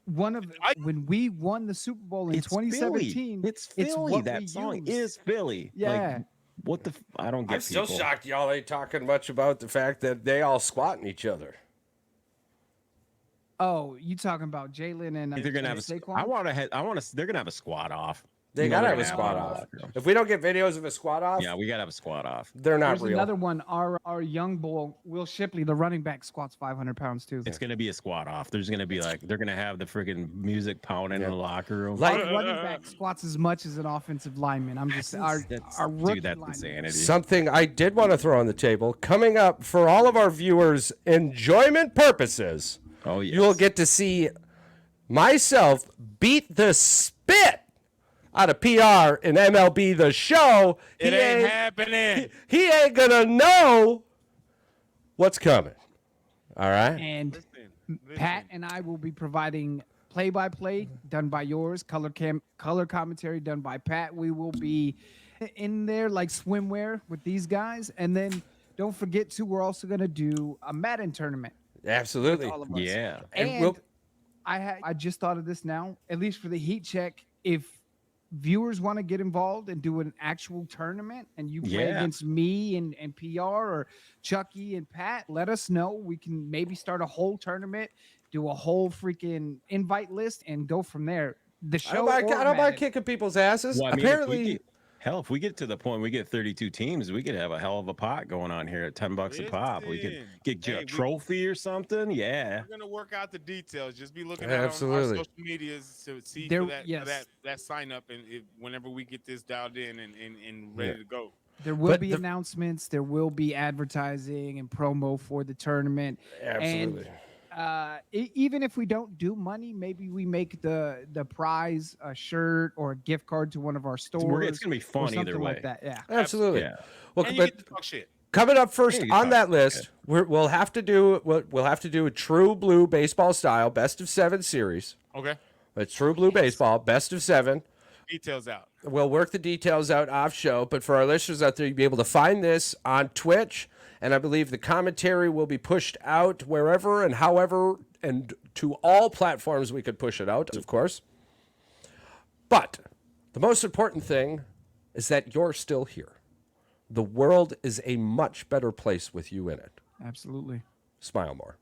one of when we won the Super Bowl in 2017. It's Philly. That song is Philly. Yeah. Like, what the? I don't get. I'm still shocked y'all ain't talking much about the fact that they all squatting each other. Oh, you talking about Jalen and they're gonna have Saquon? They're gonna have a squad off. They gotta have a squad off. If we don't get videos of a squad off, yeah, we gotta have a squad off. They're not There's real. another one. Our young bull, Will Shipley, the running back, squats 500 pounds too. It's gonna be a squad off. There's gonna be they're gonna have the freaking music pounding in the locker room. Our running back squats as much as an offensive lineman. I'm just our rookie that's lineman. insanity. Something I did want to throw on the table coming up for all of our viewers' enjoyment purposes. Oh yes. You will get to see myself beat the spit out of PR in MLB The Show. It ain't happening. He ain't gonna know what's coming. All right. And Pat and I will be providing play-by-play done by yours, color commentary done by Pat. We will be in there like swimwear with these guys, and then don't forget to, we're also gonna do a Madden tournament. Absolutely. All of us. Yeah. And I just thought of this now, at least for the Heat Check, if viewers want to get involved and do an actual tournament and you play against me and PR or Chucky and Pat, let us know. We can maybe start a whole tournament, do a whole freaking invite list and go from there. The show I don't mind kicking people's asses. Well, I mean, apparently, if we get to the point we get 32 teams, we could have a hell of a pot going on here at $10 a pop. We could get you a trophy or something. Yeah. We're gonna work out the details. Just be looking at our social medias to see for that sign up, and whenever we get this dialed in and ready to go. There will be announcements. There will be advertising and promo for the tournament. Absolutely. And even if we don't do money, maybe we make the prize a shirt or a gift card to one of our stores. It's gonna be fun either way. Like that. Yeah, absolutely. Yeah. Well, And you get to talk shit. Coming up first on that list, we'll have to do a true blue baseball style best of 7 series. Okay. It's true blue baseball best of 7. Details out. We'll work the details out off show, but for our listeners out there, you'll be able to find this on Twitch, and I believe the commentary will be pushed out wherever and however and to all platforms we could push it out, of course. But the most important thing is that you're still here. The world is a much better place with you in it. absolutely. Smile more.